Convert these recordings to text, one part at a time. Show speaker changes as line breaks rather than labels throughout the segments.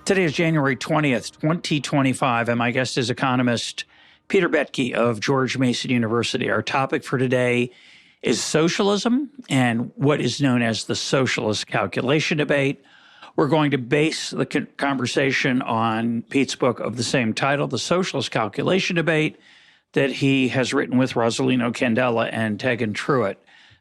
Today is January 20th, 2025, and my guest is economist Peter Boettke of George Mason University. Our topic for today is socialism and what is known as the socialist calculation debate. We're going to base the conversation on Pete's book of the same title, The Socialist Calculation Debate, that he has written with Rosalino Candela and Tegan Truitt.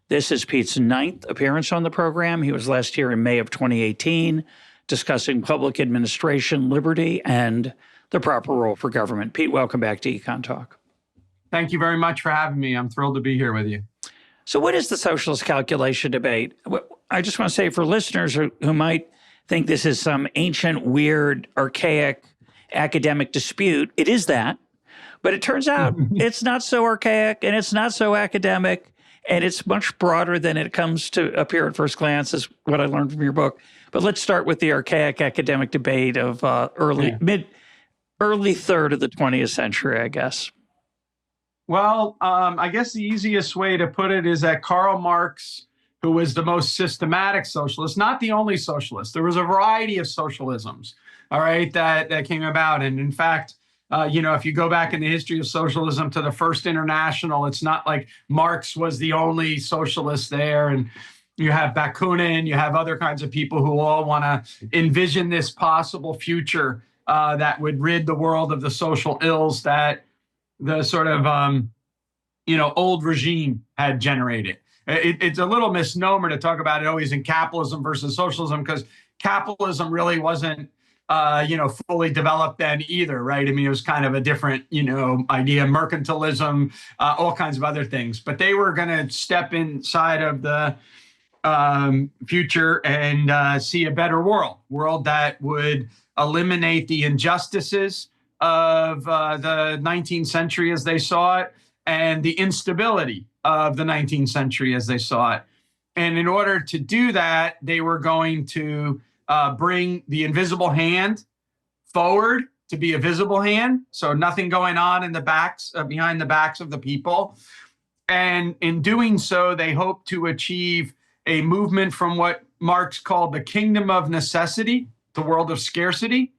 This is Pete's ninth appearance on the program. He was last here in May of 2018, discussing public administration, liberty, and the proper role for government. Pete, welcome back to Econ Talk.
Thank you very much for having me. I'm thrilled to be here with you.
So what is the socialist calculation debate? I just want to say for listeners who might think this is some ancient, weird, archaic academic dispute, it is that. But it turns out it's not so archaic and it's not so academic, and it's much broader than it comes to appear at first glance, is what I learned from your book. But let's start with the archaic academic debate of early third of the 20th century, I guess.
Well, I guess the easiest way to put it is that Karl Marx, who was the most systematic socialist, not the only socialist. There was a variety of socialisms, all right, that came about. And in fact, if you go back in the history of socialism to the First International, it's not like Marx was the only socialist there. And you have Bakunin, you have other kinds of people who all want to envision this possible future that would rid the world of the social ills that the sort of, old regime had generated. It's a little misnomer to talk about it always in capitalism versus socialism, because capitalism really wasn't fully developed then either, right? I mean, it was kind of a different, idea, mercantilism, all kinds of other things. But they were going to step inside of the future and see a better world that would eliminate the injustices of the 19th century as they saw it, and the instability of the 19th century as they saw it. And in order to do that, they were going to bring the invisible hand forward to be a visible hand. So nothing going on in the backs, behind the backs of the people. And in doing so, they hope to achieve a movement from what Marx called the kingdom of necessity, the world of scarcity,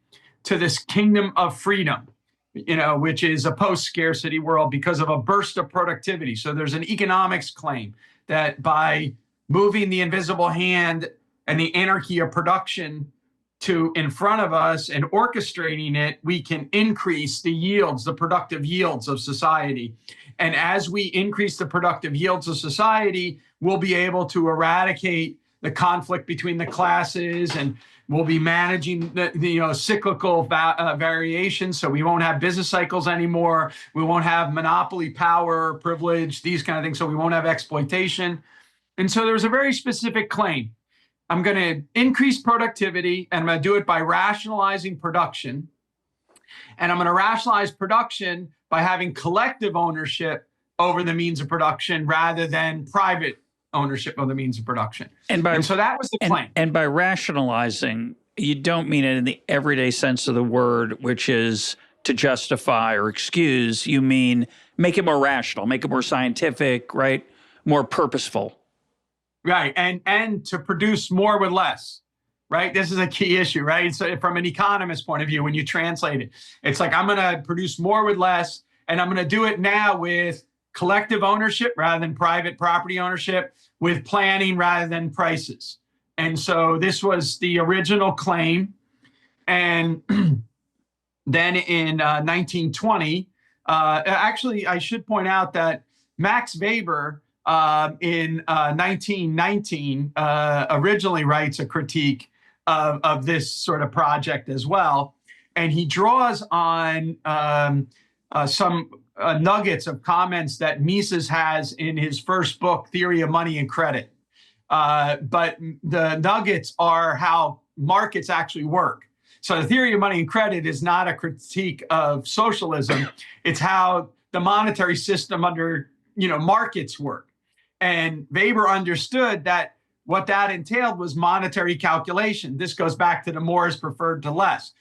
to this kingdom of freedom, which is a post-scarcity world because of a burst of productivity. So there's an economics claim that by moving the invisible hand and the anarchy of production to in front of us and orchestrating it, we can increase the yields, the productive yields of society. And as we increase the productive yields of society, we'll be able to eradicate the conflict between the classes, and we'll be managing the cyclical variations. So we won't have business cycles anymore. We won't have monopoly power, privilege, these kind of things. So we won't have exploitation. And so there's a very specific claim. I'm going to increase productivity, and I'm going to do it by rationalizing production. And I'm going to rationalize production by having collective ownership over the means of production rather than private ownership of the means of production. And so that was the claim.
And by rationalizing, you don't mean it in the everyday sense of the word, which is to justify or excuse. You mean make it more rational, make it more scientific, right? More purposeful.
Right. And to produce more with less, right? This is a key issue, right? So from an economist point of view, when you translate it, it's like, I'm going to produce more with less, and I'm going to do it now with collective ownership rather than private property ownership, with planning rather than prices. And so this was the original claim. And then in 1920, actually, I should point out that Max Weber in 1919 originally writes a critique of this sort of project as well. And he draws on some nuggets of comments that Mises has in his first book, Theory of Money and Credit. But the nuggets are how markets actually work. So the theory of money and credit is not a critique of socialism. It's how the monetary system under, markets work. And Weber understood that what that entailed was monetary calculation. This goes back to the more is preferred to less.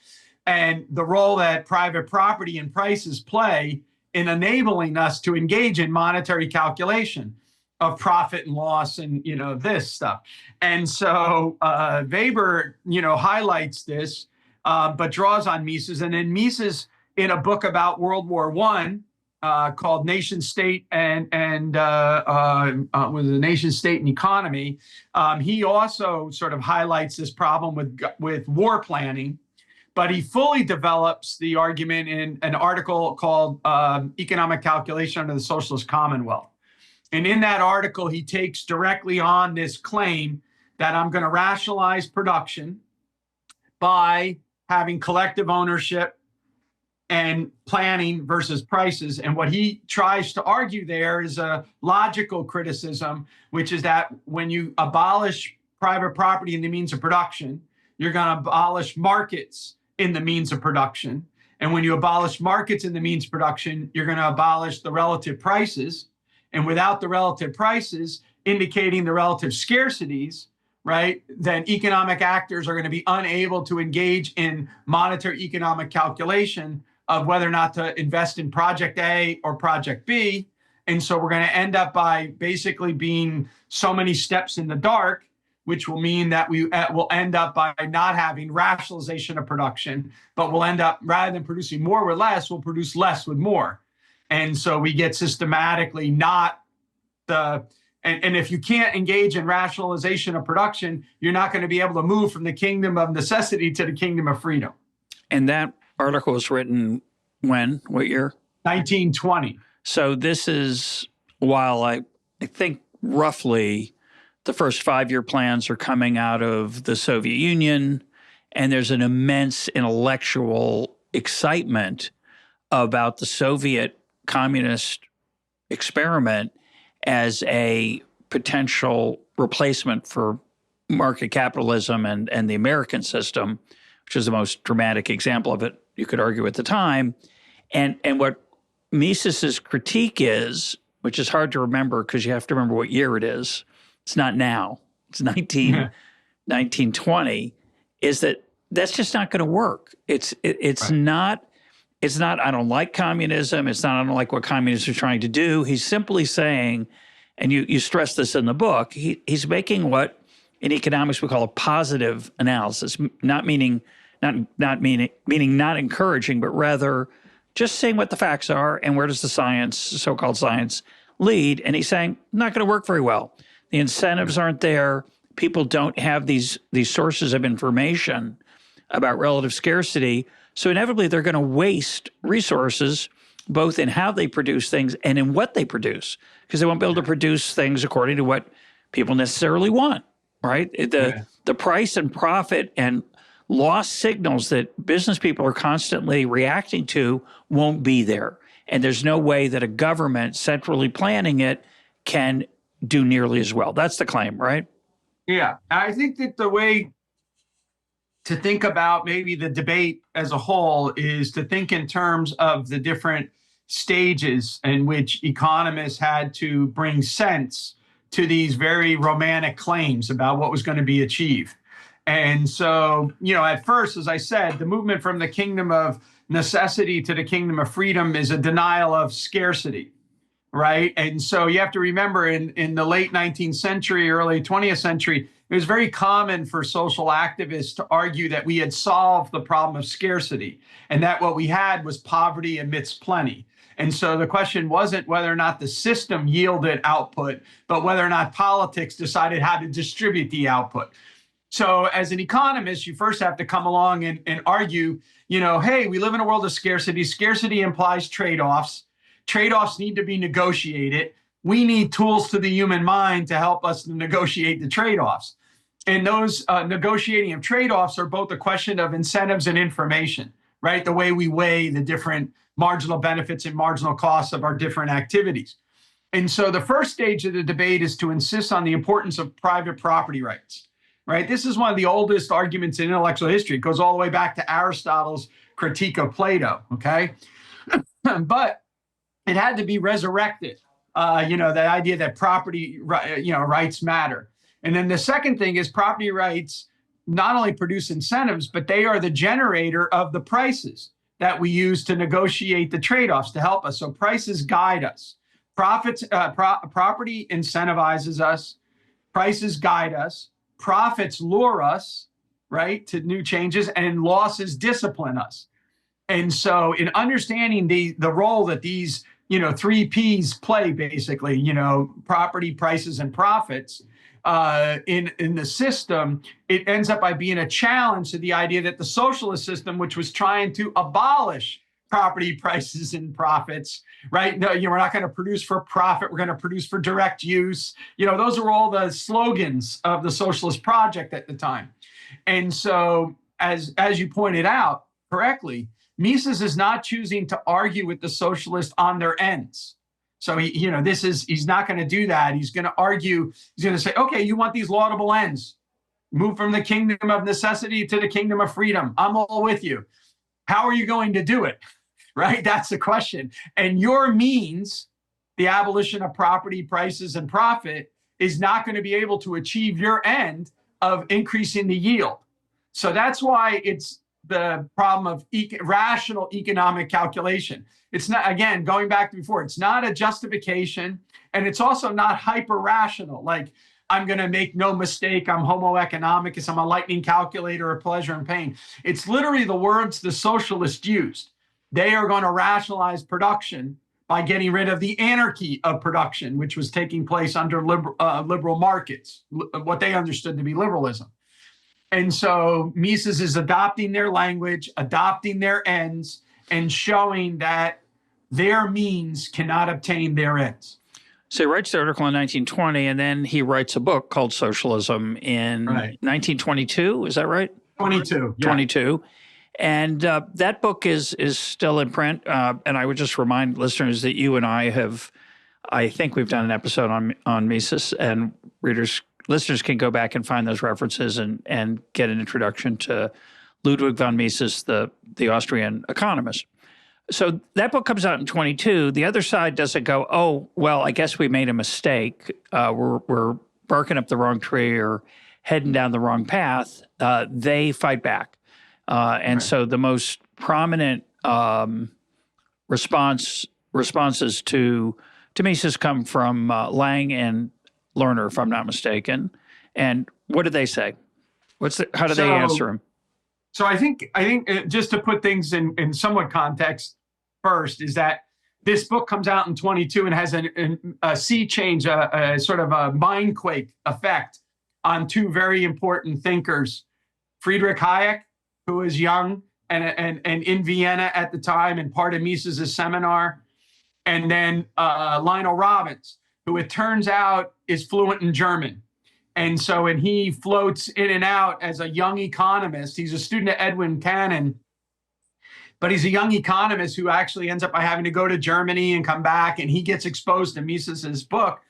And the role that private property and prices play in enabling us to engage in monetary calculation of profit and loss and, this stuff. And so Weber, highlights this but draws on Mises. And then Mises, in a book about World War I, called Nation State was the Nation State and Economy. He also sort of highlights this problem with war planning, but he fully develops the argument in an article called Economic Calculation Under the Socialist Commonwealth. And in that article, he takes directly on this claim that I'm going to rationalize production by having collective ownership and planning versus prices. And what he tries to argue there is a logical criticism, which is that when you abolish private property in the means of production, you're going to abolish markets in the means of production. And when you abolish markets in the means of production, you're going to abolish the relative prices. And without the relative prices indicating the relative scarcities, right, then economic actors are going to be unable to engage in monetary economic calculation of whether or not to invest in project A or project B. And so we're going to end up by basically being so many steps in the dark, which will mean that we will end up by not having rationalization of production, but we'll end up, rather than producing more with less, we'll produce less with more. And so we get systematically not the, and if you can't engage in rationalization of production, you're not going to be able to move from the kingdom of necessity to the kingdom of freedom.
And that article was written when? What year?
1920.
So this is, while I think roughly the first 5-year plans are coming out of the Soviet Union, and there's an immense intellectual excitement about the Soviet communist experiment as a potential replacement for market capitalism and the American system, which is the most dramatic example of it, you could argue, at the time. And what Mises's critique is, which is hard to remember because you have to remember what year it is. It's not now. It's 1920, is that that's just not going to work. It's right. not, I don't like communism. It's not, I don't like what communists are trying to do. He's simply saying, and you stress this in the book, he's making what in economics we call a positive analysis, not encouraging, but rather just saying what the facts are and where does the science, so-called science, lead. And he's saying, not going to work very well. The incentives aren't there. People don't have these sources of information about relative scarcity. So inevitably, they're going to waste resources, both in how they produce things and in what they produce, because they won't be able to produce things according to what people necessarily want, right? The price and profit and loss signals that business people are constantly reacting to won't be there. And there's no way that a government centrally planning it can do nearly as well. That's the claim, right?
Yeah. I think that the way to think about maybe the debate as a whole is to think in terms of the different stages in which economists had to bring sense to these very romantic claims about what was going to be achieved. And so, at first, as I said, the movement from the kingdom of necessity to the kingdom of freedom is a denial of scarcity, right? And so you have to remember in the late 19th century, early 20th century, it was very common for social activists to argue that we had solved the problem of scarcity and that what we had was poverty amidst plenty. And so the question wasn't whether or not the system yielded output, but whether or not politics decided how to distribute the output. So as an economist, you first have to come along and argue, hey, we live in a world of scarcity. Scarcity implies trade-offs. Trade-offs need to be negotiated. We need tools to the human mind to help us negotiate the trade-offs. And those negotiating of trade-offs are both a question of incentives and information, right? The way we weigh the different marginal benefits and marginal costs of our different activities. And so the first stage of the debate is to insist on the importance of private property rights. Right? This is one of the oldest arguments in intellectual history. It goes all the way back to Aristotle's Critique of Plato, okay? But it had to be resurrected, the idea that property rights matter. And then the second thing is property rights not only produce incentives, but they are the generator of the prices that we use to negotiate the trade-offs to help us. So prices guide us. Property incentivizes us. Prices guide us. Profits lure us, right, to new changes, and losses discipline us. And so in understanding the role that these, three P's play, basically, property, prices, and profits, in the system, it ends up by being a challenge to the idea that the socialist system, which was trying to abolish property, prices, and profits, right? No, we're not going to produce for profit. We're going to produce for direct use. Those are all the slogans of the socialist project at the time. And so, as you pointed out correctly, Mises is not choosing to argue with the socialists on their ends. So he's not going to do that. He's going to argue. He's going to say, okay, you want these laudable ends. Move from the kingdom of necessity to the kingdom of freedom. I'm all with you. How are you going to do it? Right? That's the question. And your means, the abolition of property, prices, and profit, is not going to be able to achieve your end of increasing the yield. So that's why it's the problem of rational economic calculation. It's not, again, going back to before, it's not a justification, and it's also not hyper-rational, like I'm going to make no mistake, I'm homo economicus, I'm a lightning calculator of pleasure and pain. It's literally the words the socialists used. They are going to rationalize production by getting rid of the anarchy of production, which was taking place under liberal markets, what they understood to be liberalism. And so Mises is adopting their language, adopting their ends, and showing that their means cannot obtain their ends.
So he writes the article in 1920, and then he writes a book called Socialism in 1922. Is that right?
22. Yeah.
22. And that book is still in print. And I would just remind listeners that you and I think we've done an episode on Mises, and listeners can go back and find those references and get an introduction to Ludwig von Mises, the Austrian economist. So that book comes out in 22. The other side doesn't go, oh, well, I guess we made a mistake. We're barking up the wrong tree or heading down the wrong path. They fight back. So the most prominent responses to Mises come from Lang and Lerner, if I'm not mistaken. And what do they say? How do they answer him?
So I think just to put things in somewhat context first, is that this book comes out in 22 and has a sea change, a sort of a mind quake effect on two very important thinkers, Friedrich Hayek, who was young and in Vienna at the time and part of Mises' seminar, and then Lionel Robbins, who it turns out is fluent in German. And so when he floats in and out as a young economist, he's a student of Edwin Cannon, but he's a young economist who actually ends up by having to go to Germany and come back, and he gets exposed to Mises's book.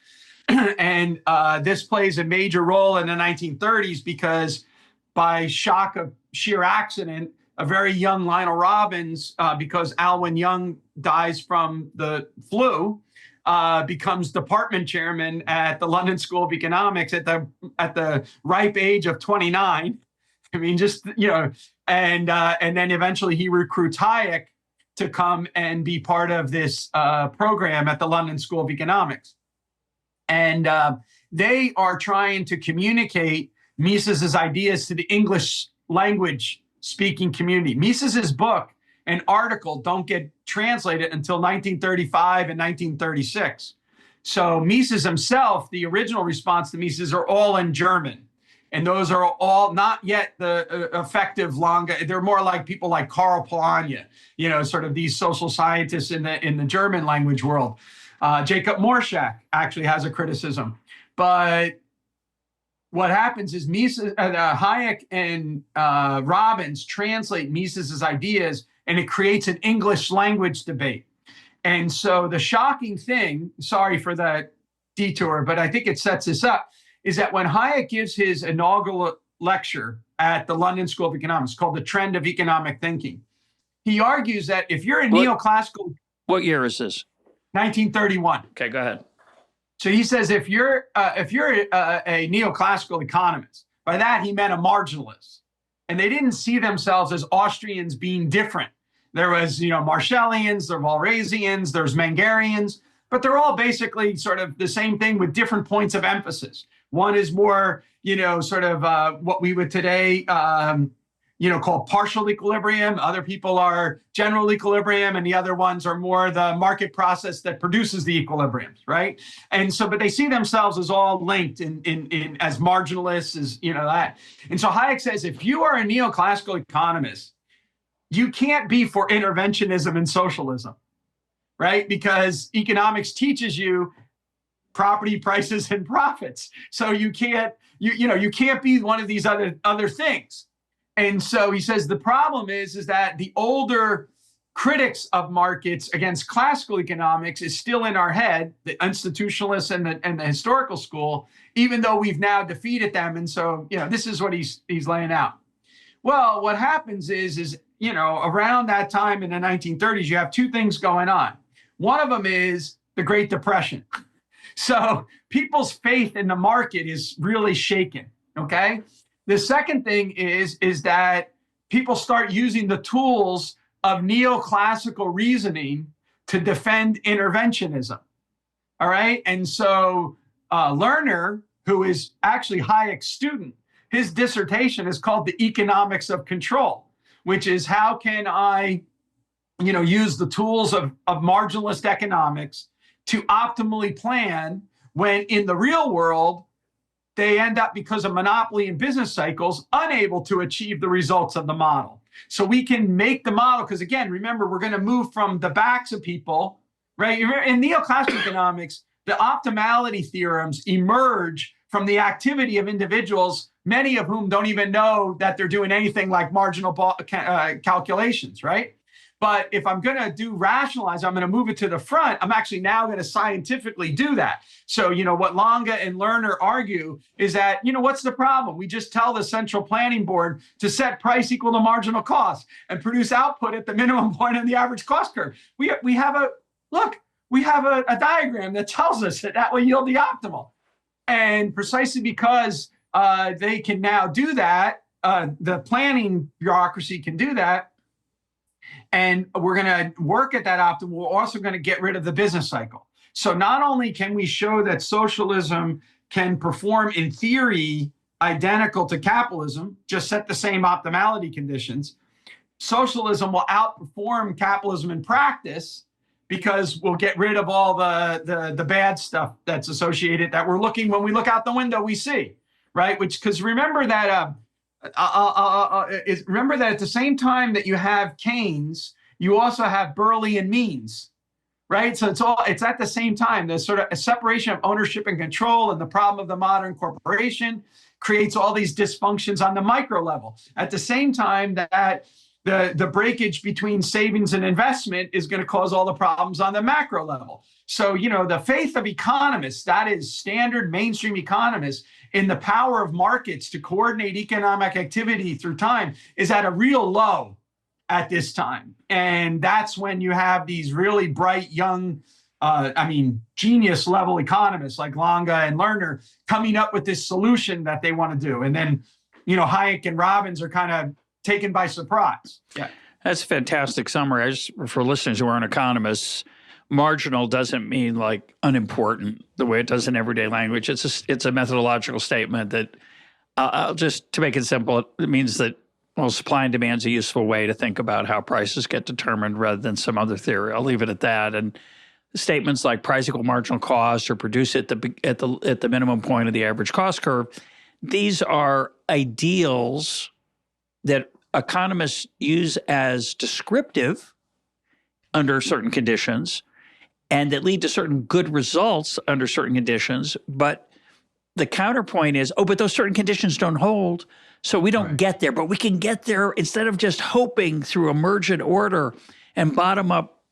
And this plays a major role in the 1930s because by shock of sheer accident, a very young Lionel Robbins, because Alwyn Young dies from the flu, becomes department chairman at the London School of Economics at the ripe age of 29. I mean, and then eventually he recruits Hayek to come and be part of this program at the London School of Economics. And they are trying to communicate Mises's ideas to the English language speaking community. Mises's book and article don't get translated until 1935 and 1936. So Mises himself, the original response to Mises, are all in German. And those are all not yet the effective Lange. They're more like people like Karl Polanyi, sort of these social scientists in the German language world. Jacob Morschak actually has a criticism. But what happens is Mises, Hayek and Robbins translate Mises's ideas, and it creates an English language debate. And so the shocking thing, sorry for that detour, but I think it sets this up, is that when Hayek gives his inaugural lecture at the London School of Economics called The Trend of Economic Thinking, he argues that if you're a neoclassical...
What year is this?
1931.
Okay, go ahead.
So he says if you're a neoclassical economist, by that he meant a marginalist, and they didn't see themselves as Austrians being different. There was, Marshallians, there were Walrasians, there's Mengerians, but they're all basically sort of the same thing with different points of emphasis. One is more, sort of what we would today, call partial equilibrium. Other people are general equilibrium, and the other ones are more the market process that produces the equilibriums, right? And so, but they see themselves as all linked in as marginalists, as that. And so Hayek says, if you are a neoclassical economist, you can't be for interventionism and socialism, right? Because economics teaches you property prices and profits. So you can't, you can't be one of these other things. And so he says the problem is that the older critics of markets against classical economics is still in our head, the institutionalists and the historical school, even though we've now defeated them. And so, this is what he's laying out. Well, what happens is around that time in the 1930s, you have two things going on. One of them is the Great Depression. So people's faith in the market is really shaken, okay? The second thing is that people start using the tools of neoclassical reasoning to defend interventionism, all right? And so Lerner, who is actually Hayek's student, his dissertation is called The Economics of Control, which is how can I, use the tools of marginalist economics to optimally plan when in the real world, they end up, because of monopoly and business cycles, unable to achieve the results of the model. So we can make the model, because again, remember, we're going to move from the backs of people, right? In neoclassical economics, the optimality theorems emerge from the activity of individuals, many of whom don't even know that they're doing anything like marginal calculations, right? But if I'm going to do rationalize, I'm going to move it to the front. I'm actually now going to scientifically do that. So, what Lange and Lerner argue is that, what's the problem? We just tell the central planning board to set price equal to marginal cost and produce output at the minimum point in the average cost curve. We have a diagram that tells us that will yield the optimal. And precisely because they can now do that, the planning bureaucracy can do that, and we're going to work at that optimum, we're also going to get rid of the business cycle. So not only can we show that socialism can perform in theory identical to capitalism, just set the same optimality conditions, socialism will outperform capitalism in practice because we'll get rid of all the bad stuff that's associated that we're looking, when we look out the window, we see, right? Because remember that remember that at the same time that you have Keynes, you also have Burley and Means, right? So it's at the same time. There's sort of a separation of ownership and control, and the problem of the modern corporation creates all these dysfunctions on the micro level. At the same time that the breakage between savings and investment is going to cause all the problems on the macro level. So, the faith of economists, that is standard mainstream economists, in the power of markets to coordinate economic activity through time is at a real low at this time. And that's when you have these really bright, young, genius level economists like Lange and Lerner coming up with this solution that they want to do. And then, Hayek and Robbins are kind of taken by surprise. Yeah.
That's a fantastic summary. For listeners who aren't economists, marginal doesn't mean like unimportant the way it does in everyday language. It's a methodological statement that I'll just, to make it simple, it means that, well, supply and demand is a useful way to think about how prices get determined rather than some other theory. I'll leave it at that. And statements like price equal marginal cost or produce at the minimum point of the average cost curve, these are ideals that economists use as descriptive under certain conditions, and that lead to certain good results under certain conditions. But the counterpoint is, but those certain conditions don't hold, so we don't get there. But we can get there instead of just hoping through emergent order and bottom-up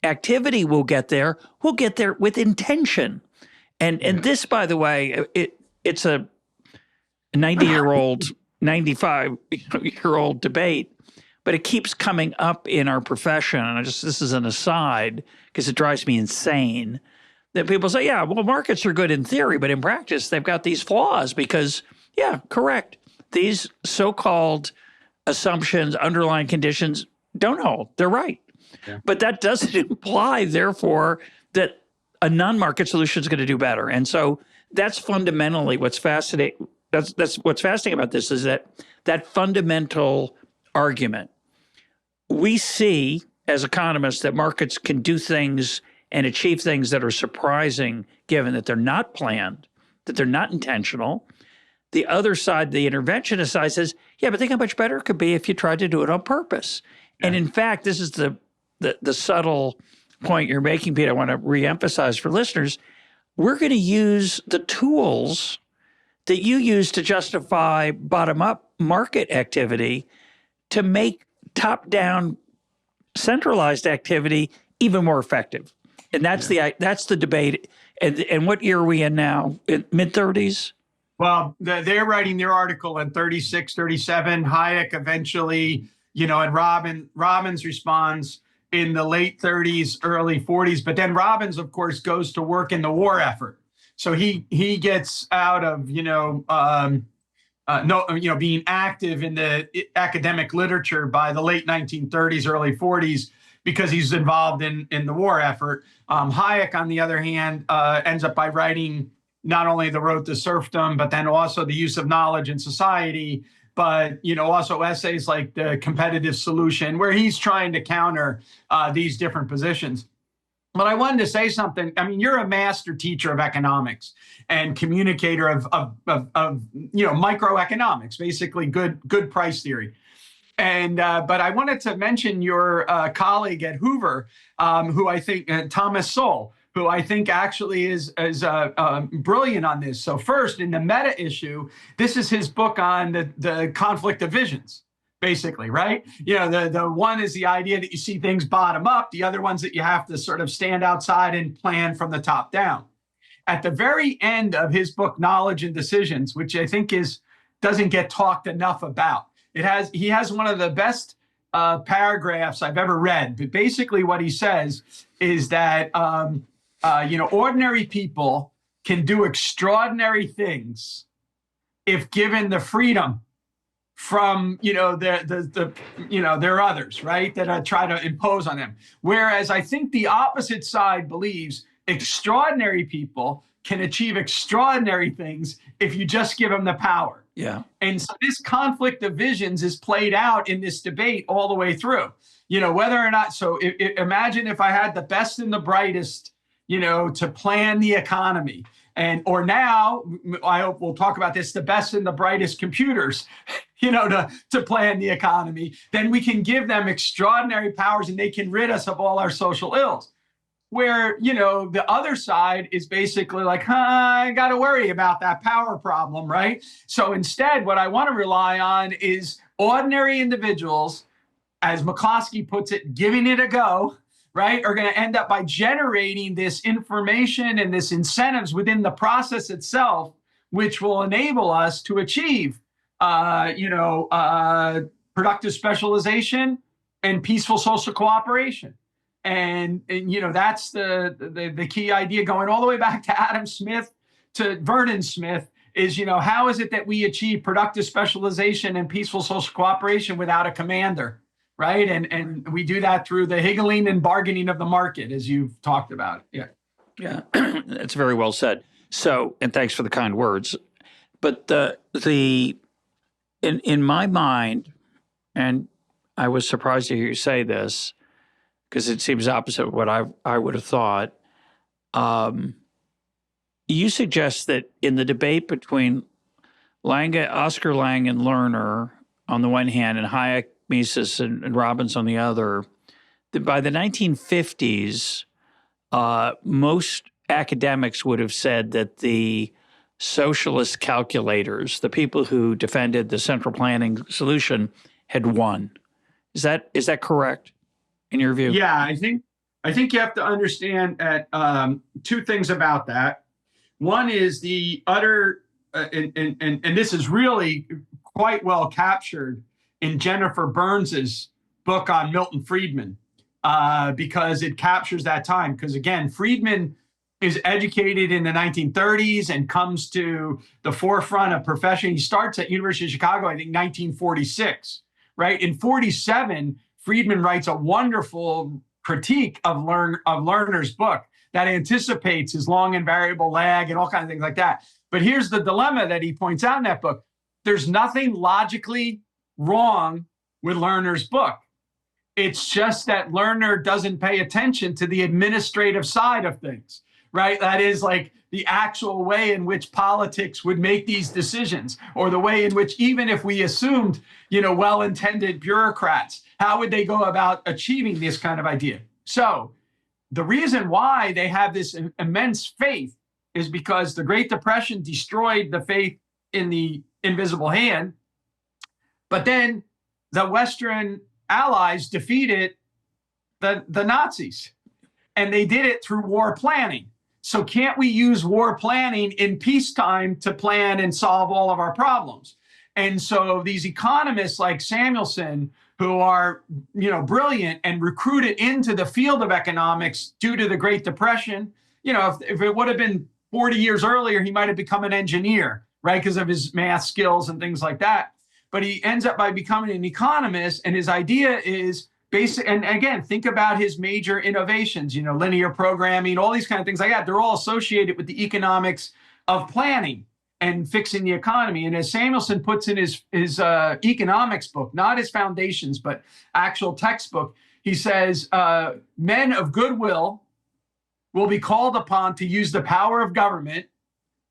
activity we'll get there with intention. And this, by the way, it's a 90-year-old, 95-year-old debate, but it keeps coming up in our profession. And this is an aside because it drives me insane that people say, yeah, well, markets are good in theory, but in practice, they've got these flaws because, yeah, correct. These so-called assumptions, underlying conditions don't hold. They're right. Yeah. But that doesn't imply, therefore, that a non-market solution is going to do better. And so that's fundamentally what's fascinating. That's what's fascinating about this is that fundamental argument. We see as economists that markets can do things and achieve things that are surprising, given that they're not planned, that they're not intentional. The other side, the interventionist side, says, yeah, but think how much better it could be if you tried to do it on purpose. Yeah. And in fact, this is the subtle point you're making, Pete, I want to reemphasize for listeners. We're going to use the tools that you use to justify bottom-up market activity to make top-down centralized activity even more effective. And that's the debate. And what year are we in now? Mid-30s?
Well, they're writing their article in 36, 37. Hayek eventually, and Robbins responds in the late 30s, early 40s. But then Robbins, of course, goes to work in the war effort. So he gets out of, being active in the academic literature by the late 1930s, early 40s, because he's involved in the war effort. Hayek, on the other hand, ends up by writing not only The Road to Serfdom, but then also The Use of Knowledge in Society, but also essays like The Competitive Solution, where he's trying to counter these different positions. But I wanted to say something. I mean, you're a master teacher of economics and communicator of microeconomics, basically good price theory. And but I wanted to mention your colleague at Hoover, who I think Thomas Sowell, who I think actually is brilliant on this. So first, in the meta issue, this is his book on the conflict of visions, basically, right? The one is the idea that you see things bottom up. The other one's that you have to sort of stand outside and plan from the top down. At the very end of his book, Knowledge and Decisions, which I think doesn't get talked enough about, he has one of the best paragraphs I've ever read. But basically what he says is that ordinary people can do extraordinary things if given the freedom from their others, right, that try to impose on them. Whereas I think the opposite side believes extraordinary people can achieve extraordinary things if you just give them the power.
Yeah. And
so this conflict of visions is played out in this debate all the way through. Whether or not. So imagine if I had the best and the brightest, to plan the economy. Or now, I hope we'll talk about this, the best and the brightest computers, to plan the economy, then we can give them extraordinary powers and they can rid us of all our social ills. Where, the other side is basically like, I got to worry about that power problem, right? So instead, what I want to rely on is ordinary individuals, as McCloskey puts it, giving it a go, right, are going to end up by generating this information and this incentives within the process itself, which will enable us to achieve, productive specialization and peaceful social cooperation. And that's the key idea, going all the way back to Adam Smith, to Vernon Smith, is, how is it that we achieve productive specialization and peaceful social cooperation without a commander? Right. And we do that through the higgling and bargaining of the market, as you've talked about. Yeah.
Yeah. That's very well said. So, and thanks for the kind words. But in my mind, and I was surprised to hear you say this, because it seems opposite of what I would have thought. You suggest that in the debate between Oscar Lange and Lerner on the one hand, and Hayek, Mises, and Robbins on the other, that by the 1950s, most academics would have said that the socialist calculators, the people who defended the central planning solution, had won. Is that correct in your view?
Yeah, I think you have to understand two things about that. One is the utter, and this is really quite well captured in Jennifer Burns's book on Milton Friedman, because it captures that time. Because again, Friedman is educated in the 1930s and comes to the forefront of profession. He starts at University of Chicago, I think 1946, right? In 47, Friedman writes a wonderful critique of Lerner's book that anticipates his long and variable lag and all kinds of things like that. But here's the dilemma that he points out in that book. There's nothing logically wrong with Lerner's book. It's just that Lerner doesn't pay attention to the administrative side of things, right? That is like the actual way in which politics would make these decisions, or the way in which, even if we assumed, well-intended bureaucrats, how would they go about achieving this kind of idea? So the reason why they have this immense faith is because the Great Depression destroyed the faith in the invisible hand, but then the Western Allies defeated the Nazis, and they did it through war planning. So can't we use war planning in peacetime to plan and solve all of our problems? And so these economists like Samuelson, who are, brilliant and recruited into the field of economics due to the Great Depression, if it would have been 40 years earlier, he might have become an engineer, right? Because of his math skills and things like that. But he ends up by becoming an economist, and his idea is basic. And again, think about his major innovations, linear programming, all these kind of things like that. They're all associated with the economics of planning and fixing the economy. And as Samuelson puts in his economics book, not his foundations, but actual textbook, he says, men of goodwill will be called upon to use the power of government,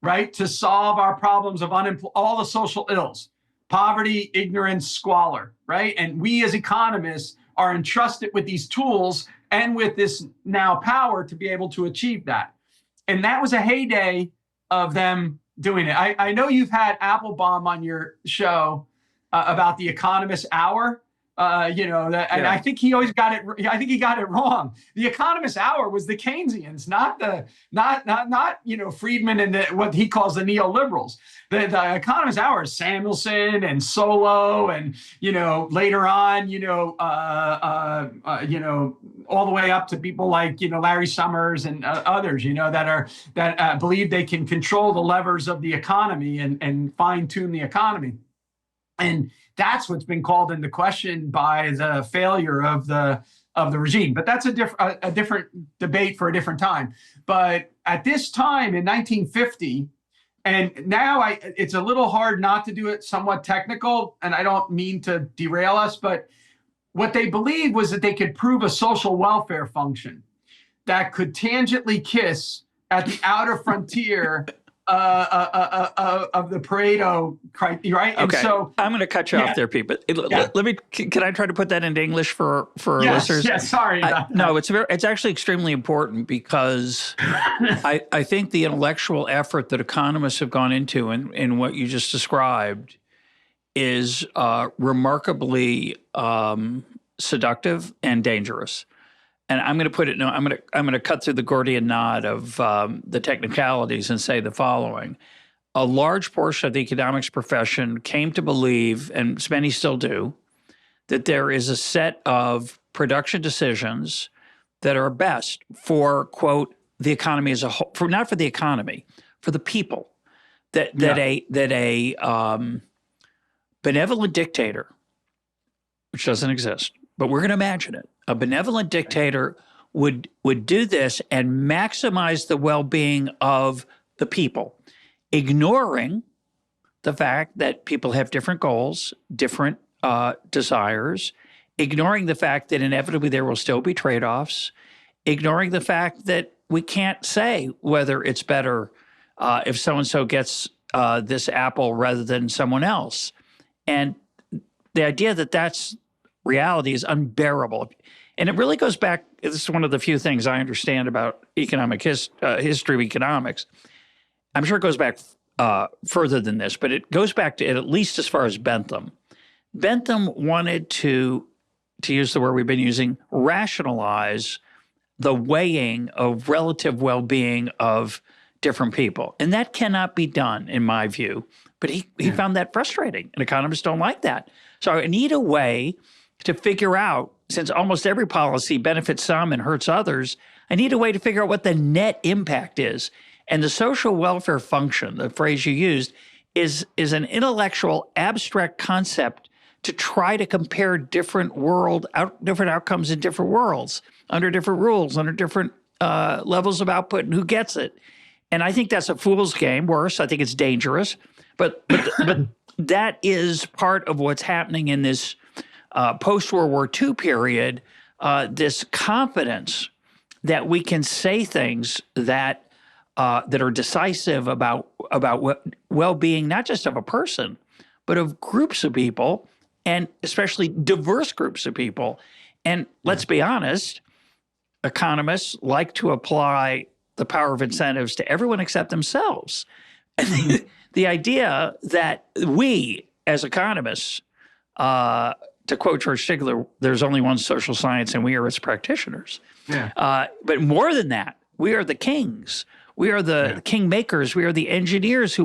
right, to solve our problems of all the social ills. Poverty, ignorance, squalor, right? And we as economists are entrusted with these tools and with this now power to be able to achieve that. And that was a heyday of them doing it. I know you've had Applebaum on your show about the Economist Hour. And I think he always got it. I think he got it wrong. The Economist Hour was the Keynesians, not Friedman and what he calls the neoliberals. The Economist Hour is Samuelson and Solow, and later on, all the way up to people like Larry Summers and others, that believe they can control the levers of the economy and fine tune the economy. And that's what's been called into question by the failure of the regime. But that's a different debate for a different time. But at this time in 1950, and now it's a little hard not to do it somewhat technical, and I don't mean to derail us, but what they believed was that they could prove a social welfare function that could tangibly kiss at the outer frontier of the Pareto criteria, right?
Okay,
and so
I'm going to cut you off there, Pete. But let me. Can I try to put that into English for our listeners?
Yes, sorry.
No, it's actually extremely important, because I think the intellectual effort that economists have gone into in what you just described is remarkably seductive and dangerous. And I'm going to put it. No, I'm going to cut through the Gordian knot of the technicalities and say the following: a large portion of the economics profession came to believe, and many still do, that there is a set of production decisions that are best for, quote, the economy as a whole, not for the economy, for the people. That a benevolent dictator, which doesn't exist, but we're going to imagine it. A benevolent dictator would do this and maximize the well-being of the people, ignoring the fact that people have different goals, different desires, ignoring the fact that inevitably there will still be trade-offs, ignoring the fact that we can't say whether it's better if so-and-so gets this apple rather than someone else. And the idea that that's reality is unbearable. And it really goes back, this is one of the few things I understand about economic history of economics. I'm sure it goes back further than this, but it goes back to at least as far as Bentham. Bentham wanted to use the word we've been using, rationalize the weighing of relative well-being of different people. And that cannot be done, in my view. But he found that frustrating, and economists don't like that. So I need a way to figure out, since almost every policy benefits some and hurts others, I need a way to figure out what the net impact is. And the social welfare function, the phrase you used, is an intellectual abstract concept to try to compare different outcomes in different worlds, under different rules, under different levels of output and who gets it. And I think that's a fool's game. Worse, I think it's dangerous. But that is part of what's happening in this post-World War II period, this confidence that we can say things that are decisive about well-being, not just of a person, but of groups of people, and especially diverse groups of people. And let's be honest, economists like to apply the power of incentives to everyone except themselves. And the idea that we, as economists, to quote George Stigler, there's only one social science and we are its practitioners.
Yeah.
But more than that, we are the kings. We are the kingmakers. We are the engineers we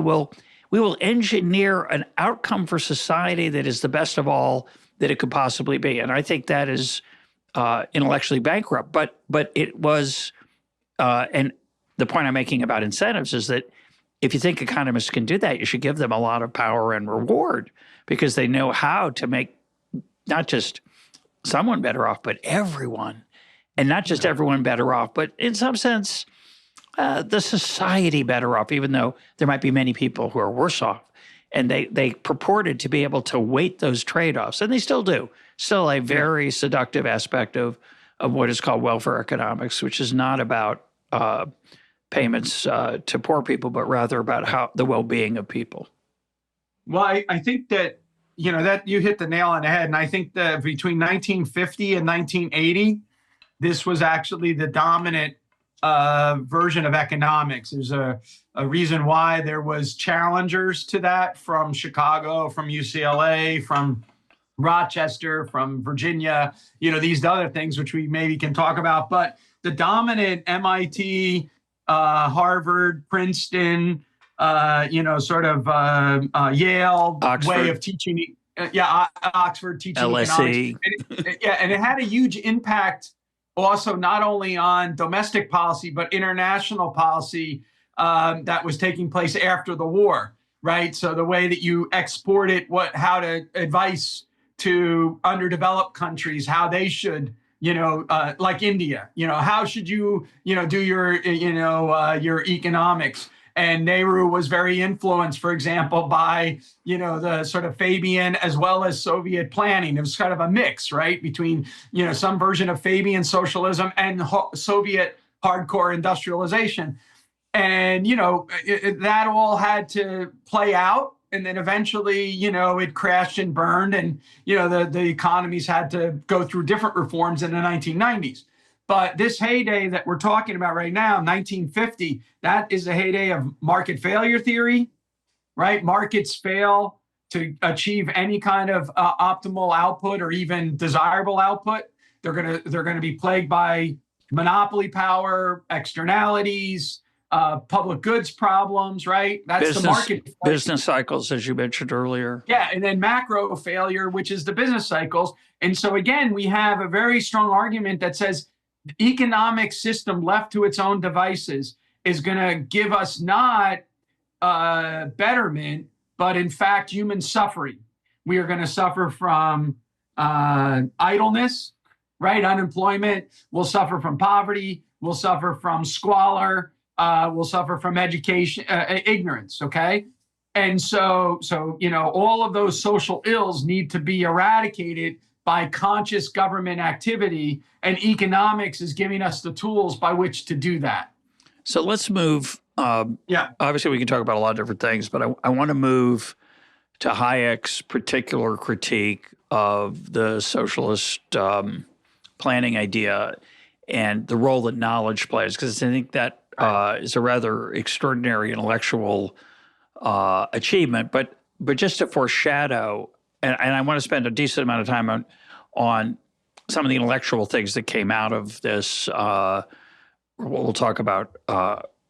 will engineer an outcome for society that is the best of all that it could possibly be. And I think that is intellectually bankrupt. But it was, and the point I'm making about incentives is that if you think economists can do that, you should give them a lot of power and reward because they know how to make not just someone better off, but everyone. And not just everyone better off, but in some sense, the society better off, even though there might be many people who are worse off. And they purported to be able to weight those trade-offs, and they still do. Still a very seductive aspect of what is called welfare economics, which is not about payments to poor people, but rather about the well-being of people.
Well, I think that, that you hit the nail on the head. And I think that between 1950 and 1980, this was actually the dominant version of economics. There's a reason why there was challengers to that from Chicago, from UCLA, from Rochester, from Virginia, these other things, which we maybe can talk about. But the dominant MIT, Harvard, Princeton, sort of Yale
Oxford.
Way of teaching. Oxford teaching
LSE.
economics. And it had a huge impact also not only on domestic policy, but international policy that was taking place after the war, right? So the way that you exported how to advice to underdeveloped countries, how they should, like India, how should you, do your economics? And Nehru was very influenced, for example, by, the sort of Fabian as well as Soviet planning. It was kind of a mix, right, between, some version of Fabian socialism and Soviet hardcore industrialization. And, that all had to play out. And then eventually, it crashed and burned. And, the economies had to go through different reforms in the 1990s. But this heyday that we're talking about right now, 1950, that is the heyday of market failure theory, right? Markets fail to achieve any kind of optimal output or even desirable output. They're gonna be plagued by monopoly power, externalities, public goods problems, right? That's the market.
Business cycles, as you mentioned earlier.
Yeah, and then macro failure, which is the business cycles. And so again, we have a very strong argument that says the economic system left to its own devices is going to give us not betterment, but in fact, human suffering. We are going to suffer from idleness, right? Unemployment. We'll suffer from poverty. We'll suffer from squalor. We'll suffer from education, ignorance. Okay. And so, all of those social ills need to be eradicated by conscious government activity, and economics is giving us the tools by which to do that.
So let's move. Obviously, we can talk about a lot of different things, but I want to move to Hayek's particular critique of the socialist planning idea and the role that knowledge plays, because I think that is a rather extraordinary intellectual achievement. But just to foreshadow, and I want to spend a decent amount of time on some of the intellectual things that came out of this. We'll talk about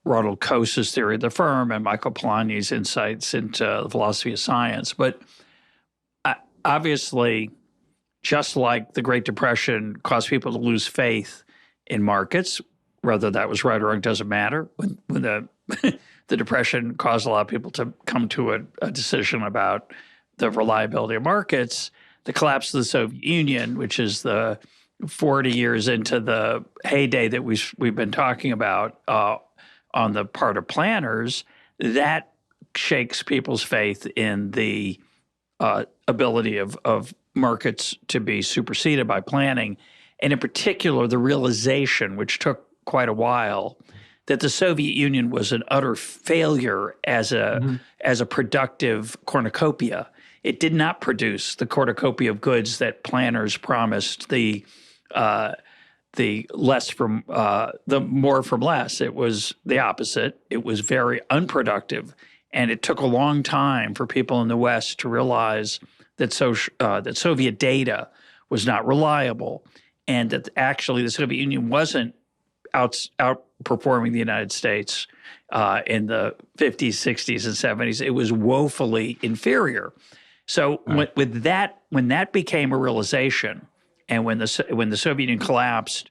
Ronald Coase's theory of the firm and Michael Polanyi's insights into the philosophy of science. But obviously, just like the Great Depression caused people to lose faith in markets, whether that was right or wrong doesn't matter. When the Depression caused a lot of people to come to a decision about the reliability of markets, the collapse of the Soviet Union, which is the 40 years into the heyday that we've been talking about on the part of planners, that shakes people's faith in the ability of markets to be superseded by planning, and in particular, the realization, which took quite a while, that the Soviet Union was an utter failure as a productive cornucopia. It did not produce the cornucopia of goods that planners promised. The more from less. It was the opposite. It was very unproductive, and it took a long time for people in the West to realize that that Soviet data was not reliable, and that actually the Soviet Union wasn't outperforming the United States in the 50s, 60s, and 70s. It was woefully inferior. So when that became a realization, and when the Soviet Union collapsed,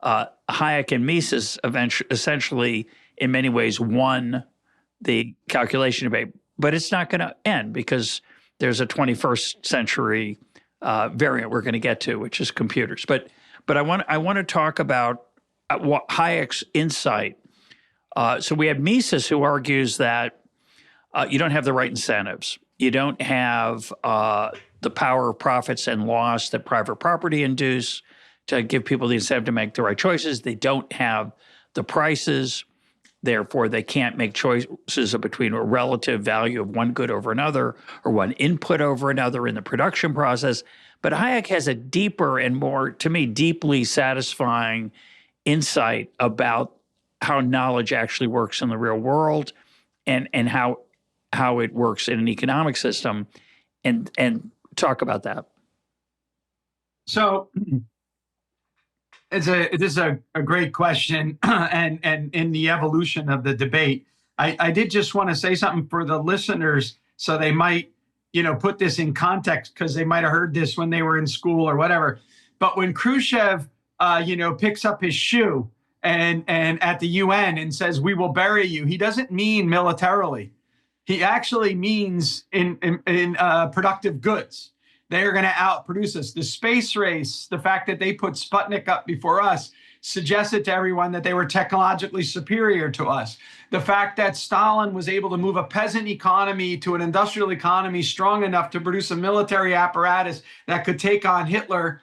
Hayek and Mises essentially, in many ways, won the calculation debate. But it's not going to end, because there's a 21st century variant we're going to get to, which is computers. But I want to talk about what Hayek's insight. So we have Mises, who argues that you don't have the right incentives. You don't have the power of profits and loss that private property induce to give people the incentive to make the right choices. They don't have the prices. Therefore, they can't make choices between a relative value of one good over another or one input over another in the production process. But Hayek has a deeper and more, to me, deeply satisfying insight about how knowledge actually works in the real world, and how it works in an economic system, and talk about that.
So this is a great question, and in the evolution of the debate, I did just want to say something for the listeners, so they might, put this in context, because they might have heard this when they were in school or whatever. But when Khrushchev, picks up his shoe and at the UN and says, "We will bury you," he doesn't mean militarily. He actually means in productive goods. They are going to outproduce us. The space race, the fact that they put Sputnik up before us, suggested to everyone that they were technologically superior to us. The fact that Stalin was able to move a peasant economy to an industrial economy strong enough to produce a military apparatus that could take on Hitler,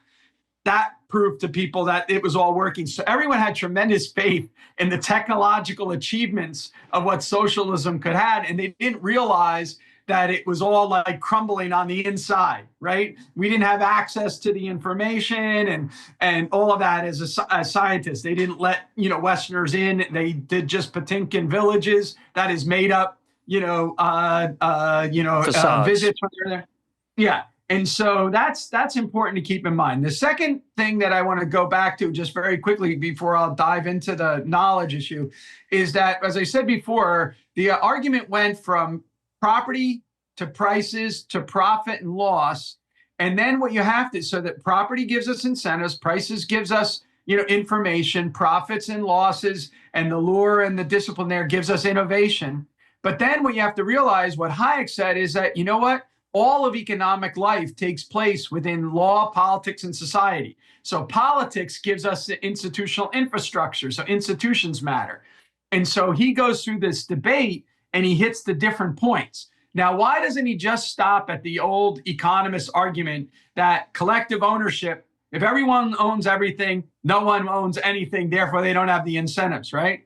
that proved to people that it was all working. So everyone had tremendous faith in the technological achievements of what socialism could have, and they didn't realize that it was all like crumbling on the inside, right? We didn't have access to the information and all of that as scientists. They didn't let, Westerners in. They did just Potemkin villages that is made up, visits when they're there. Yeah. And so that's important to keep in mind. The second thing that I want to go back to just very quickly before I'll dive into the knowledge issue is that, as I said before, the argument went from property to prices to profit and loss. And then what you have to, so that property gives us incentives, prices gives us, information, profits and losses, and the lure and the discipline there gives us innovation. But then what you have to realize, what Hayek said, is that, all of economic life takes place within law, politics, and society. So politics gives us the institutional infrastructure. So institutions matter. And so he goes through this debate and he hits the different points. Now, why doesn't he just stop at the old economist argument that collective ownership, if everyone owns everything, no one owns anything, therefore they don't have the incentives, right?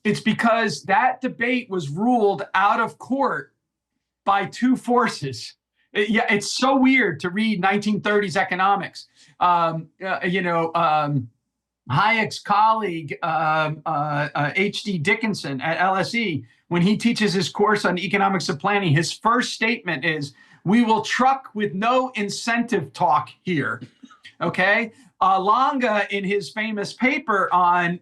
It's because that debate was ruled out of court by two forces. It's so weird to read 1930s economics. Hayek's colleague, H.D. Dickinson at LSE, when he teaches his course on economics of planning, his first statement is, "We will truck with no incentive talk here." Okay? Lange, in his famous paper on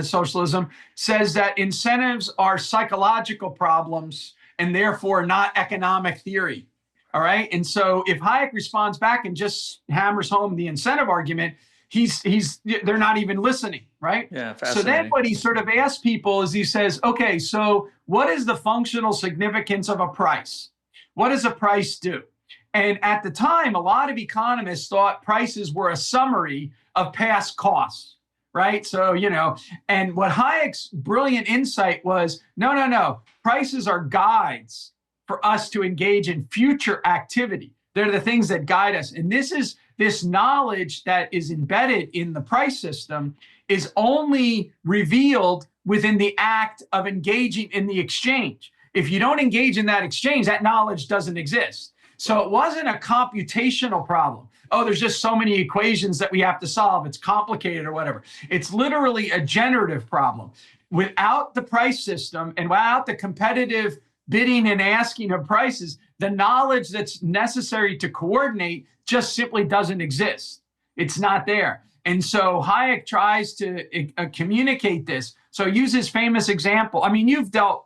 socialism, says that incentives are psychological problems and therefore not economic theory. All right. And so if Hayek responds back and just hammers home the incentive argument, they're not even listening, right?
Yeah, fascinating.
So then what he sort of asks people is, he says, okay, so what is the functional significance of a price? What does a price do? And at the time, a lot of economists thought prices were a summary of past costs, right? So, and what Hayek's brilliant insight was, no. Prices are guides for us to engage in future activity. They're the things that guide us. And this knowledge that is embedded in the price system is only revealed within the act of engaging in the exchange. If you don't engage in that exchange, that knowledge doesn't exist. So it wasn't a computational problem. Oh, there's just so many equations that we have to solve. It's complicated or whatever. It's literally a generative problem. Without the price system and without the competitive bidding and asking of prices, the knowledge that's necessary to coordinate just simply doesn't exist. It's not there. And so Hayek tries to communicate this. So use his famous example. I mean, you've dealt